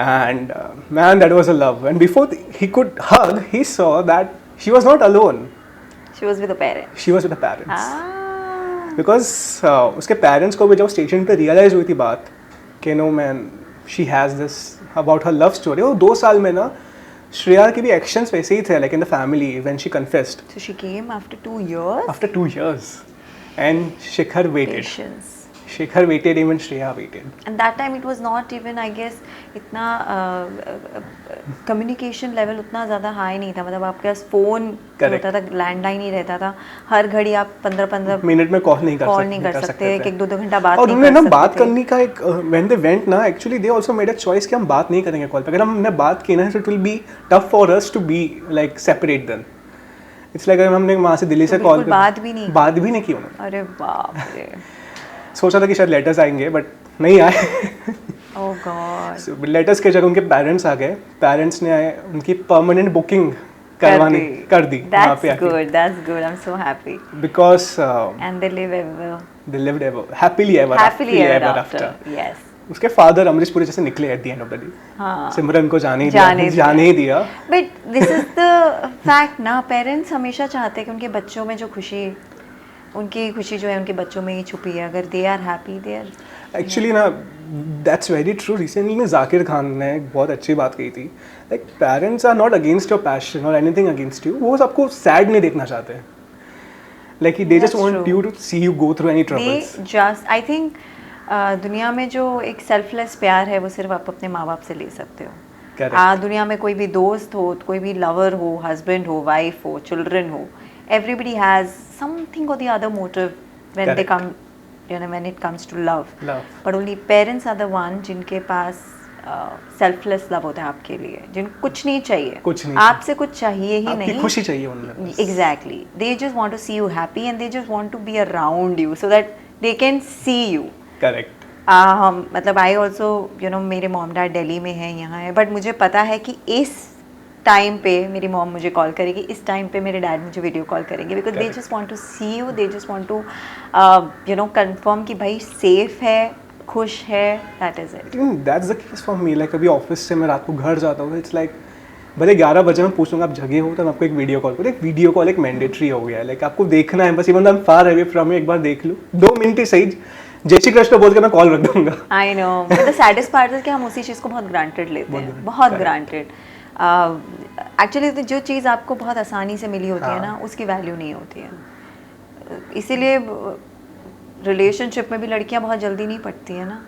And man, that was a love. And before he could hug, he saw that she was not alone. She was with the parents. She was with the parents. Ah. Because उसके parents को भी जब station पे realize हुई थी बात कि no man, she has this about her love story. वो 2 साल में ना श्रेया के भी एक्शंस वैसे ही थे, like in the family when she confessed. So she came after 2 years? After 2 years. And Shekhar waited. Patience. Shekhar waited, even Shreya waited. And that time it was not even, I guess, इतना communication level उतना ज़्यादा high नहीं था. मतलब आपके पास phone होता था, landline ही रहता था. हर घड़ी आप 15-15 मिनट में कॉल नहीं कर सकते. एक 2 घंटा बात और नहीं उन्होंने कर ना सकते बात थे. करने का एक when they went ना, actually they also made a choice कि हम बात नहीं करेंगे कॉल पे. अगर हमने बात की ना, so it will be tough for us to be like separate then. It's like अगर हमने वहाँ से दिल्ली से कॉल पे बात भी नहीं की उन्होंने. अरे बाप रे. सोचा था कि शायद लेटर्स आएंगे, बट नहीं आए. Oh God. लेटर्स के जगह उनके पेरेंट्स आ गए. पेरेंट्स ने उनकी परमानेंट बुकिंग करवानी कर दी वहाँ पे That's आके good. That's good. I'm so happy. Because And they live ever they lived ever happily happily ever after. Yes. उसके फादर अमरीश पुरी जैसे निकले eight the end of the day हाँ. सिमरन को जाने जाने ही जाने ही दिया But this is the fact ना, पेरेंट्स हमेशा चाहते हैं कि उनके बच्चों में जो खुशी, उनकी खुशी जो है उनके बच्चों में ही छुपी है. अगर they are happy, they are actually ना दैट्स वेरी ट्रू. रिसेंटली में जाकिर खान ने एक बहुत अच्छी बात कही थी, like parents are not against your passion और एनीथिंग अगेंस्ट यू. वो सबको सैड नहीं देखना चाहते, like they just That's want true. You to see you go through any they troubles. Just, I think दुनिया में जो एक सेल्फलेस प्यार है वो सिर्फ आप अपने माँ बाप से ले सकते हो. करेक्ट. दुनिया में कोई भी दोस्त हो, कोई भी लवर हो, हस्बैंड हो, वाइफ हो, चिल्ड्रन हो, everybody has something or the other motive when they Correct. come, you know, when it comes to love. Love. But only parents are the one जिनके पास सेल्फलेस लव होता है आपके लिए, जिनको कुछ नहीं चाहिए, कुछ नहीं आपसे कुछ चाहिए ही आपकी नहीं. खुशी चाहिए उन्हें बस. Exactly. They just want to see you happy and they just want to be around you so that they can see you. Correct. हम मतलब आई ऑल्सो यू नो, मेरे मॉम डैड दिल्ली में है, यहाँ है, बट मुझे पता है कि इस टाइम पे मेरी मॉम मुझे कॉल करेगी, इस टाइम पे मेरे डैड मुझे वीडियो कॉल करेंगे, because they just want to see you, they just want to you know confirm कि भाई सेफ है, खुश है. That is it. That's the case for me. Like अभी ऑफिस से मैं रात को घर जाता हूँ, इट्स लाइक भले 11 बजे मैं पूछूंगा आप जगह हो तो मैं आपको एक वीडियो कॉल करूँ. एक वीडियो कॉल एक मैंडेटरी हो गया है. लाइक आपको देखना है बस, even I am far away from you, एक बार देख लो 2 मिनट ही सही, जय श्री कृष्ण बोल के मैं कॉल रख दूंगा. I know, but the saddest part है कि हम उसी चीज़ को बहुत ग्रांटेड लेते हैं, बहुत ग्रांटेड. एक्चुअली जो चीज़ आपको बहुत आसानी से मिली होती है ना, उसकी वैल्यू नहीं होती है. इसीलिए रिलेशनशिप में भी लड़कियां बहुत जल्दी नहीं पड़ती है ना,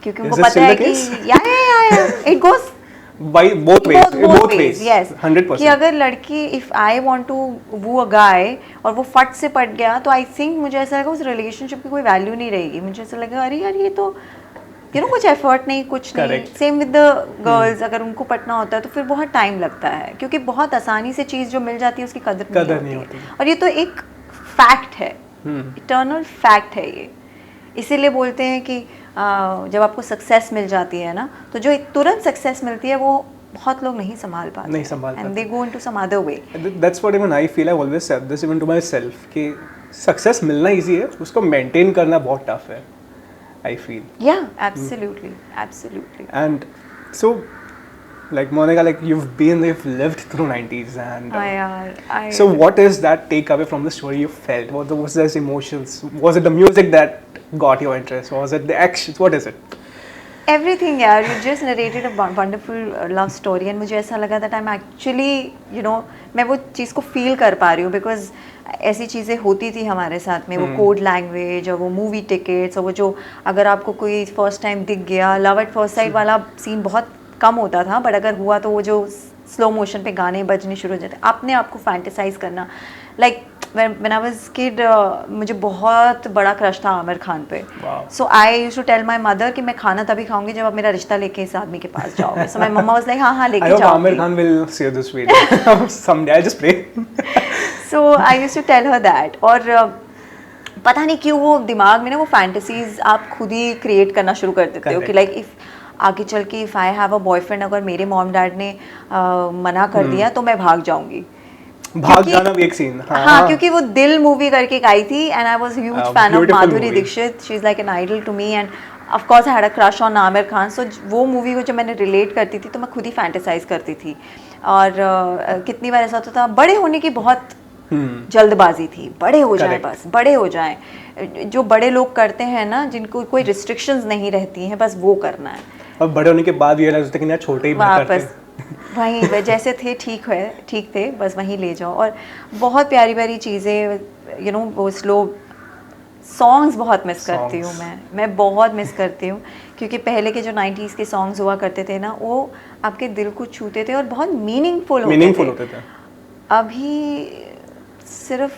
क्योंकि उनको Is this पता है still the कि case? या it goes By both ways, yes. 100%. कि अगर लड़की, if I want to woo a guy और वो फट से पट गया, तो आई थिंक मुझे ऐसा लगा उस रिलेशनशिप की कोई वैल्यू नहीं रहेगी. मुझे ऐसा लगा अरे यार ये तो यू नो कुछ एफर्ट नहीं, कुछ नहीं. Correct. Same with the girls, अगर उनको पटना होता है तो फिर बहुत टाइम लगता है, क्योंकि बहुत आसानी से चीज़ जो मिल जाती है उसकी कदर नहीं होती है. और ये तो एक फैक्ट है, इटर्नल फैक्ट है ये. इसीलिए बोलते हैं कि जब आपको सक्सेस मिल जाती है ना, तो जो एक तुरंत सक्सेस मिलती है वो बहुत लोग नहीं संभाल पाते, and they go into some other way. That's what even I feel. I've always said this even to myself कि सक्सेस मिलना इजी है, उसको मेंटेन करना बहुत टफ है, I feel. Yeah, absolutely, absolutely. And so like Monica, like you've lived through 90s and so what is that takeaway from the story you felt? What was those emotions? Was it the music that got your interest? Was it the actions? What is it? Everything, यार. You just narrated a wonderful love story and मुझे ऐसा लगा that I'm actually, you know, मैं वो चीज़ को feel कर पा रही हूँ, because ऐसी चीज़ें होती थी हमारे साथ में, वो कोड लैंग्वेज और वो मूवी टिकट्स और वो जो अगर आपको कोई फर्स्ट टाइम दिख गया, लव एट फर्स्ट साइट वाला सीन बहुत कम होता था, बट अगर हुआ तो वो जो स्लो मोशन पे गाने बजने शुरू हो जाते, अपने आप को फैंटेसाइज करना. Like when I was kid, मुझे बहुत बड़ा क्रश था आमिर खान पे. So I used to tell my mother कि मैं खाना तभी खाऊंगी जब आप मेरा रिश्ता लेके इस आदमी के पास जाओगे. So my mama was like हाँ लेके जाओ. Aamir Khan will see this video someday. I just pray. So I used to tell her that. और पता नहीं क्यों वो दिमाग में ना वो फैंटेसीज आप खुद ही क्रिएट करना शुरू कर देते हो कि लाइक इफ आगे चल के if I have a boyfriend, अगर मेरे मॉम डैड ने मना कर दिया तो मैं भाग जाऊंगी. भाग जाना भी एक सीन. हाँ, क्योंकि वो दिल मूवी करके एक आई थी and I was huge fan of Madhuri Dixit. She is like an idol to me and of course I had a crush on Aamir Khan. So वो मूवी को जब मैंने रिलेट करती थी तो मैं खुद ही फैंटेसाइज करती थी. और कितनी बार ऐसा होता था, बड़े होने की बहुत जल्दबाजी थी, बड़े हो जाएं, बस बड़े हो जाएं. जो बड़े लोग करते हैं ना, जिनको कोई रिस्ट्रिक्शंस नहीं रहती हैं, बस वो करना है. और बड़े होने के बाद ये लगता है कि ना छोटे ही वापस वहीं जैसे थे ठीक थे, बस वहीं ले जाओ. और बहुत प्यारी प्यारी चीज़ें, यू नो, वो स्लो सॉन्ग्स बहुत मिस करती हूँ मैं बहुत मिस करती हूँ, क्योंकि पहले के जो 90s के सॉन्ग्स हुआ करते थे ना, वो आपके दिल को छूते थे और बहुत मीनिंगफुल होते थे. अभी सिर्फ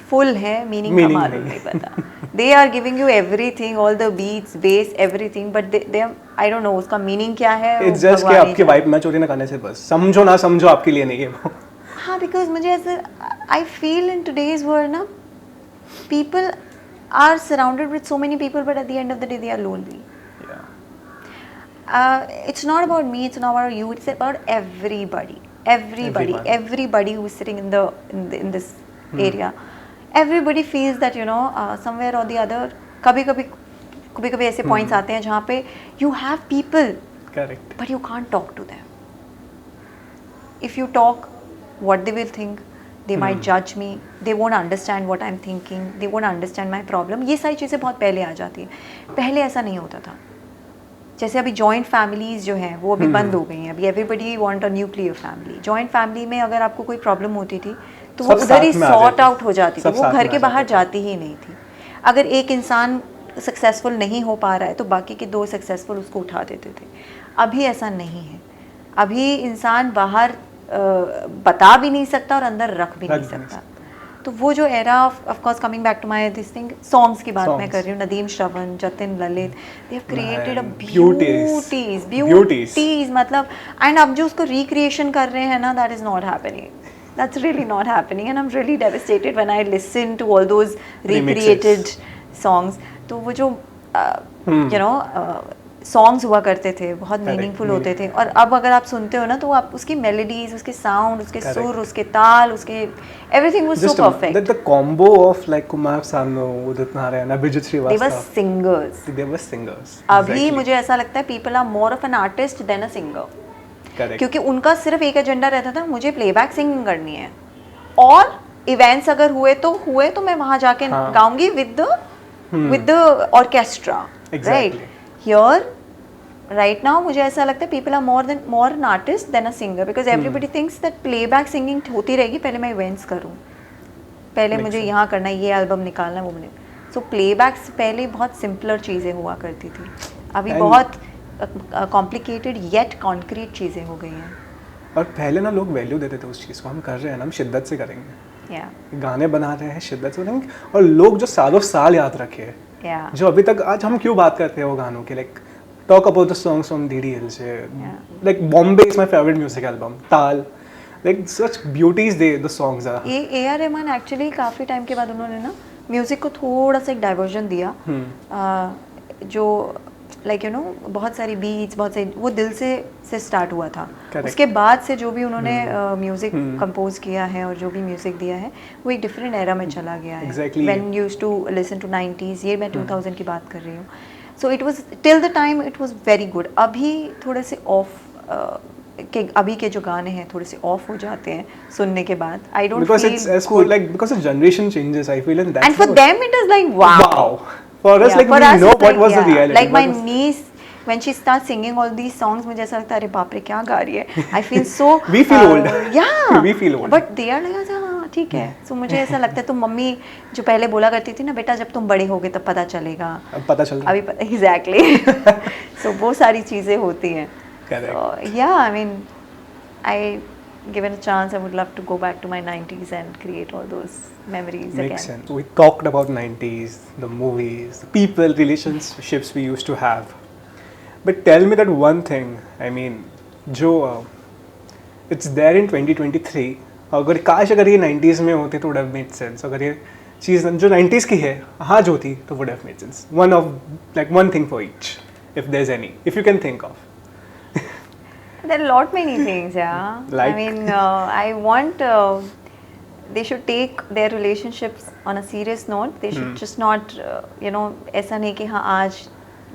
फुल है, मीनिंग का मालूम नहीं पता. They are giving you everything, all the beats, bass, everything, but they I don't know उसका मीनिंग क्या है. इट्स जस्ट कि आपकी वाइब मैच होती है ना गाने से, बस समझो ना समझो आपके लिए नहीं है वो. हाँ, बिकॉज मुझे ऐसे I feel in today's world ना, people are surrounded with so many people, but at the end of the day they are lonely. It's not about me, it's not about you, it's about everybody. everybody who's sitting in this area, everybody feels that somewhere or the other कभी ऐसे points आते हैं जहाँ पे you have people, correct, but you can't talk to them. If you talk, what they will think, they might judge me, they won't understand what I'm thinking, they won't understand my problem. ये सारी चीज़ें बहुत पहले आ जाती हैं. पहले ऐसा नहीं होता था. जैसे अभी जॉइंट फैमिलीज जो हैं वो अभी बंद हो गई हैं. अभी everybody want a nuclear family. Joint family में अगर आपको कोई प्रॉब्लम होती थी तो वो उधर ही सॉर्ट आउट हो जाती थी, वो घर के बाहर जाती ही नहीं थी. अगर एक इंसान सक्सेसफुल नहीं हो पा रहा है तो बाकी के 2 सक्सेसफुल उसको उठा देते थे. अभी ऐसा नहीं है. अभी इंसान बाहर बता भी नहीं सकता और अंदर रख भी नहीं सकता. तो वो जो era of course coming back to my this thing, songs की बात मैं कर रही हूँ. Nadeem Shravan, Jatin Lalit, they have created a beauties मतलब. एंड अब जो उसको रिक्रिएशन कर रहे हैं ना, that is not happening. That's really not happening, and I'm really devastated when I listen to all those recreated songs. तो वो जो सॉन्ग्स हुआ करते थे बहुत मीनिंगफुल होते थे, और अब अगर आप सुनते हो ना तो आप उसकी मेलोडीज, उसके साउंड, उसके सुर, उसके ताल, उसके everything was so perfect. The combo of like Kumar Sanu, Udit Narayan, Abhijit Srivastava, they were singers. अभी मुझे ऐसा लगता है people are more of an artist than a singer. Correct. क्योंकि उनका सिर्फ एक एजेंडा रहता था, मुझे प्लेबैक सिंगिंग करनी है, और इवेंट्स अगर हुए तो मैं वहाँ जाके गाऊंगी with the orchestra. Right here right now मुझे ऐसा लगता है people are more an artist than a singer, because everybody thinks that playback singing होती रहेगी, पहले मैं इवेंट्स करूँ, पहले मुझे यहाँ करना है, ये एल्बम निकालना है, वो नहीं. सो प्लेबैक्स पहले बहुत सिंपलर चीज़ें हुआ करती थी. अभी बहुत कॉम्प्लिकेटेड येट कॉन्क्रीट चीज़ें हो गई हैं. और पहले ना लोग वैल्यू देते थे उस चीज़ को. हम कर रहे हैं ना, हम शिद्दत से करेंगे, गाने बना रहे हैं शिद्दत से करेंगे, और लोग जो सालों साल याद रखे, जो अभी तक आज हम क्यों बात करते हैं वो गानों के, like talk about the songs on DDL से, like Bombay is my favourite music album, Taal, like such beauties the songs are. AR Rahman actually काफ़ी टाइम के बाद उन्होंने ना म्यूजिक को थोड़ा सा एक डाइवर्जन दिया, जो लाइक बहुत सारी बीट्स, बहुत सारी, वो दिल से स्टार्ट हुआ था. उसके बाद से जो भी उन्होंने म्यूजिक कंपोज किया है और जो भी म्यूजिक दिया है वो एक डिफरेंट एरा में चला गया है. When you used to listen to 90s, ये मैं 2000 की बात कर रही हूँ. So it was till the time it was very good. अभी थोड़े से ऑफ अभी के जो गाने हैं थोड़े से ऑफ हो जाते हैं सुनने के बाद. I don't feel like because the generation changes, I feel, and for them it is like wow. For us, like, we know what was the reality. Like my niece, when she starts singing all these songs, मुझे ऐसा लगता है अरे बाप रे क्या गा रही है. I feel so. We feel old. Yeah. We feel old. But they are like हाँ ठीक है. So मुझे ऐसा लगता है, तो मम्मी जो पहले बोला करती थी ना, बेटा जब तुम बड़े होगे तब पता चलेगा. अब पता चल रहा है. अभी exactly. So वो सारी चीजें होती हैं. Correct. So yeah, I mean, given a chance, I would love to go back to my 90s and create all those memories again. Makes sense. So we talked about 90s, the movies, the people, relationships we used to have. But tell me that one thing, I mean, जो it's there in 2023. अगर ये 90s में होती तो would have made sense. अगर ये चीज़ जो 90s की है आज होती तो would have made sense. One thing for each, if there's any, if you can think of. There are many things, yeah. Like? I mean, I want they should take their relationships on a serious note. They should just not, ऐसा नहीं कि हाँ आज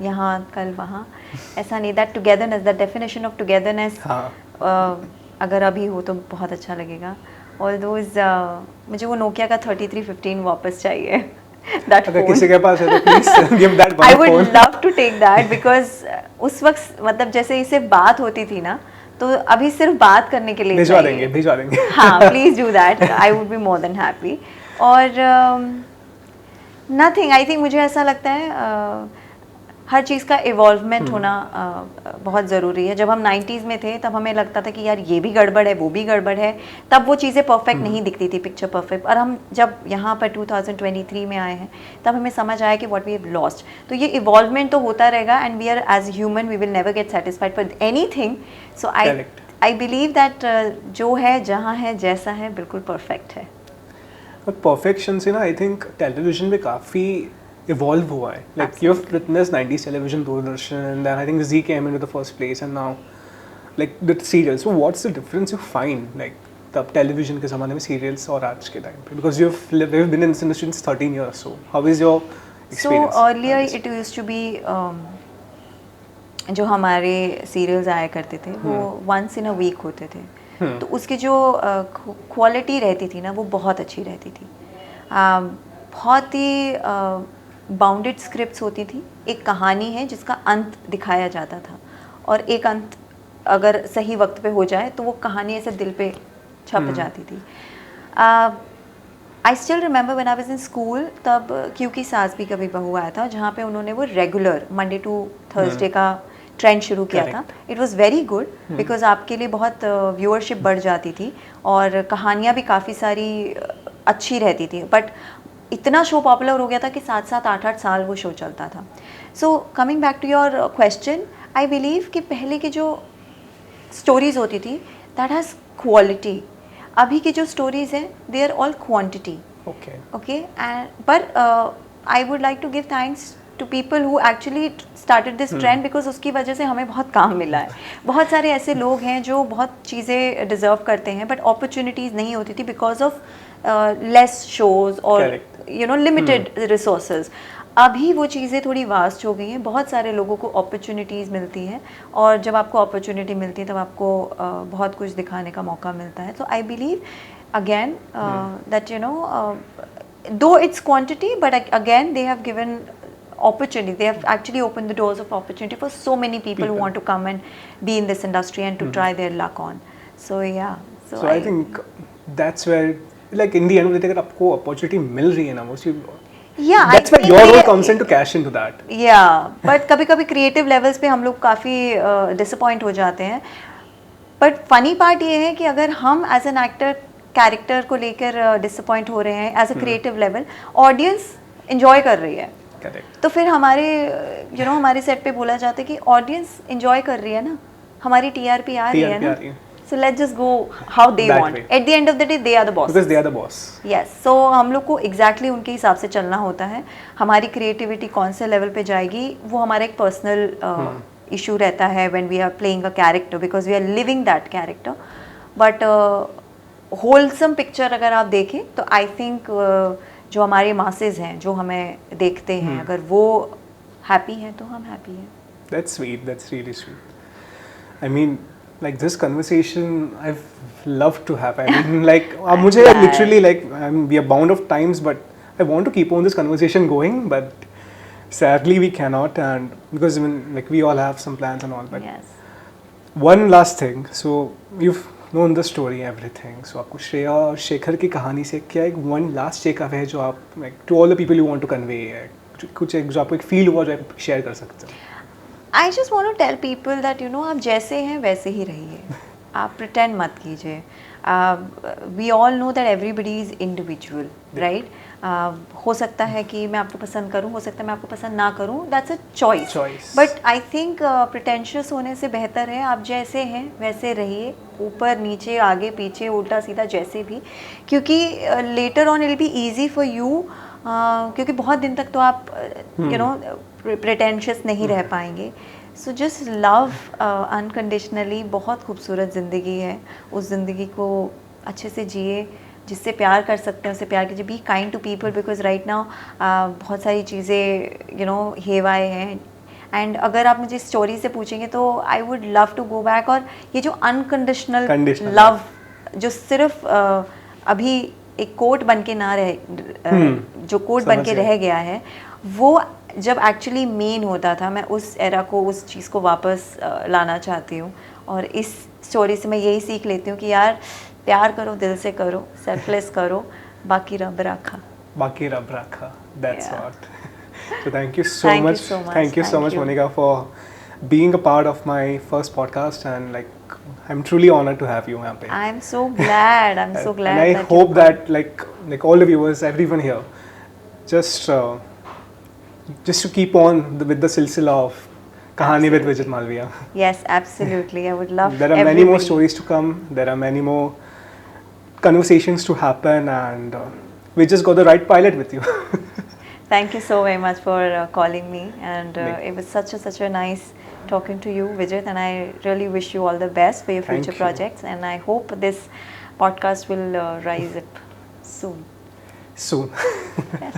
यहाँ कल वहाँ, ऐसा नहीं. That togetherness, that definition of togetherness, अगर अभी हो तो बहुत अच्छा लगेगा. All those, मुझे वो नोकिया का 3315 वापस चाहिए. अगर किसी के पास है तो please give that one. I would love to take that because उस वक्त मतलब जैसे इससे बात होती थी ना, तो अभी सिर्फ बात करने के लिए भिजवा देंगे. हाँ, please do that. I would be more than happy. और नथिंग, आई थिंक मुझे ऐसा लगता है हर चीज़ का इवॉल्वमेंट होना बहुत ज़रूरी है. जब हम 90s में थे तब हमें लगता था कि यार ये भी गड़बड़ है, वो भी गड़बड़ है, तब वो चीज़ें परफेक्ट नहीं दिखती थी, पिक्चर परफेक्ट. और हम जब यहाँ पर 2023 में आए हैं तब हमें समझ आया कि व्हाट वी हैव लॉस्ट. तो ये इवॉल्वमेंट तो होता रहेगा, and we are as human we will never get satisfied for anything. So I believe that जो है, जहाँ है, जैसा है, बिल्कुल परफेक्ट है. परफेक्शन से ना आई थिंक टेलीविजन में काफ़ी evolve हुआ है. Like you've witnessed 90s television, Doordarshan, and then I think Z came into the first place, and now like the serials. So what's the difference you find, like तब television के ज़माने में serials और आज के time पे? Because you've been in this industry since 13 years. So how is your experience? So earlier it used to be जो हमारे सीरियल्स आया करते थे वो वंस इन अ वीक होते थे, तो उसकी जो क्वालिटी रहती थी ना वो बहुत अच्छी रहती थी। बहुत ही बाउंडेड स्क्रिप्ट्स होती थी, एक कहानी है जिसका अंत दिखाया जाता था, और एक अंत अगर सही वक्त पे हो जाए तो वो कहानी ऐसे दिल पे छप जाती थी। I still remember when I was in school, तब क्योंकि सास भी कभी बहू आया था जहाँ पे उन्होंने वो रेगुलर मंडे टू थर्सडे का ट्रेंड शुरू किया था। It was very good because आपके लिए बहुत व्यूअरशिप बढ़ जाती थी और कहानियाँ भी काफ़ी सारी अच्छी रहती थी, बट इतना शो पॉपुलर हो गया था कि 7-7 8-8 साल वो शो चलता था। So coming back to your question, I believe कि पहले की जो स्टोरीज होती थी दैट हैज़ क्वालिटी। अभी की जो स्टोरीज हैं they are all quantity. Okay and पर I would like to give thanks to people who actually started this trend, because उसकी वजह से हमें बहुत काम मिला है। बहुत सारे ऐसे लोग हैं जो बहुत चीज़ें डिज़र्व करते हैं बट अपॉर्चुनिटीज़ नहीं होती थी बिकॉज ऑफ लेस शोज और यू नो लिमिटेड रिसोर्सेज। अभी वो चीज़ें थोड़ी वास्ट हो गई हैं, बहुत सारे लोगों को अपॉर्चुनिटीज़ मिलती हैं, और जब आपको अपॉर्चुनिटी मिलती है तब आपको बहुत कुछ दिखाने का मौका मिलता है। तो I believe again that you know though it's quantity but again they have given opportunity, they have actually opened the doors of opportunity for so many people who want to come and be in this industry and to try their luck on. So yeah, so I think that's where, like in the end of the day, अगर आपको opportunity मिल रही है ना, वो yeah, that's where your role comes in to cash into that. Yeah, but कभी-कभी creative levels पे हम लोग काफ़ी disappoint हो जाते हैं, but funny part ये है कि अगर हम as an actor character को लेकर disappoint हो रहे हैं as a creative level, audience enjoy कर रही है। Correct. तो फिर हमारे यू नो हमारे सेट पे बोला जाता है कि ऑडियंस एंजॉय कर रही है ना, हमारी टीआरपी आ रही है ना, so let's just go how they want. At the end of the day they are the boss, because they are the boss. Yes, so हम लोग को एग्जैक्टली उनके हिसाब से चलना होता है। हमारी क्रिएटिविटी कौन से लेवल पे जाएगी वो हमारा एक पर्सनल इशू रहता है when we are playing a character, because we are living that character. But wholesome picture अगर आप देखें तो आई थिंक जो हमारे मासेस हैं जो हमें देखते हैं, अगर वो हैप्पी हैं तो हम हैप्पी हैं। That's sweet. That's really sweet. I mean, like this conversation, I've loved to have. I mean, like, मुझे literally like we are bound of times, but I want to keep on this conversation going, but sadly we cannot, and because I mean, like we all have some plans and all. But yes. One last thing. So you've known the story, everything. So आपको श्रेया और शेखर की कहानी से क्या एक one last take-away है जो आप like to all the people you want to convey है, कुछ एक जो आपको एक फील हुआ जो आप शेयर कर सकते हो? I just want to tell people that you know आप जैसे हैं वैसे ही रहिए, आप pretend मत कीजिए। We all know that everybody is individual, right? हो सकता है कि मैं आपको पसंद करूं, हो सकता है मैं आपको पसंद ना करूं, that's a choice. But I think pretentious होने से बेहतर है आप जैसे हैं वैसे रहिए, ऊपर नीचे आगे पीछे उल्टा सीधा जैसे भी, क्योंकि later on it will be easy for you, क्योंकि बहुत दिन तक तो आप you know pretentious नहीं रह पाएंगे। So just love unconditionally. बहुत खूबसूरत ज़िंदगी है, उस ज़िंदगी को अच्छे से जिए, जिससे प्यार कर सकते हैं उससे प्यार कीजिए। Be kind to people because right now बहुत सारी चीज़ें यू नो हेवाए हैं, एंड अगर आप मुझे स्टोरी से पूछेंगे तो I would love to go back. और ये जो अनकंडीशनल लव जो सिर्फ अभी एक कोट बन के ना रहे, जो कोट बन के रह गया है, वो जब एक्चुअली मेन होता था, मैं उस एरा को, उस चीज़ को वापस लाना चाहती हूँ। और इस स्टोरी से मैं यही सीख लेती हूँ कि यार प्यार करो, दिल से करो, सेल्फलेस करो, बाकी रब रखा। बाकी रब रखा, that's what. So thank you so much. Thank you so much, Monica, for being a part of my first podcast, and like I'm truly honored to have you यहाँ पे. I'm so glad. I'm so glad. And I hope that like all the viewers, everyone here, just to keep on with the silsila of Kahani with Vijit Malviya. Yes, absolutely. I would love. There are many more stories to come. There are many more conversations to happen, and we just got the right pilot with you. Thank you so very much for calling me, and it was such a nice talking to you, Vijit, and I really wish you all the best for your Thank future you. projects. And I hope this podcast will rise up soon. Soon. Yes.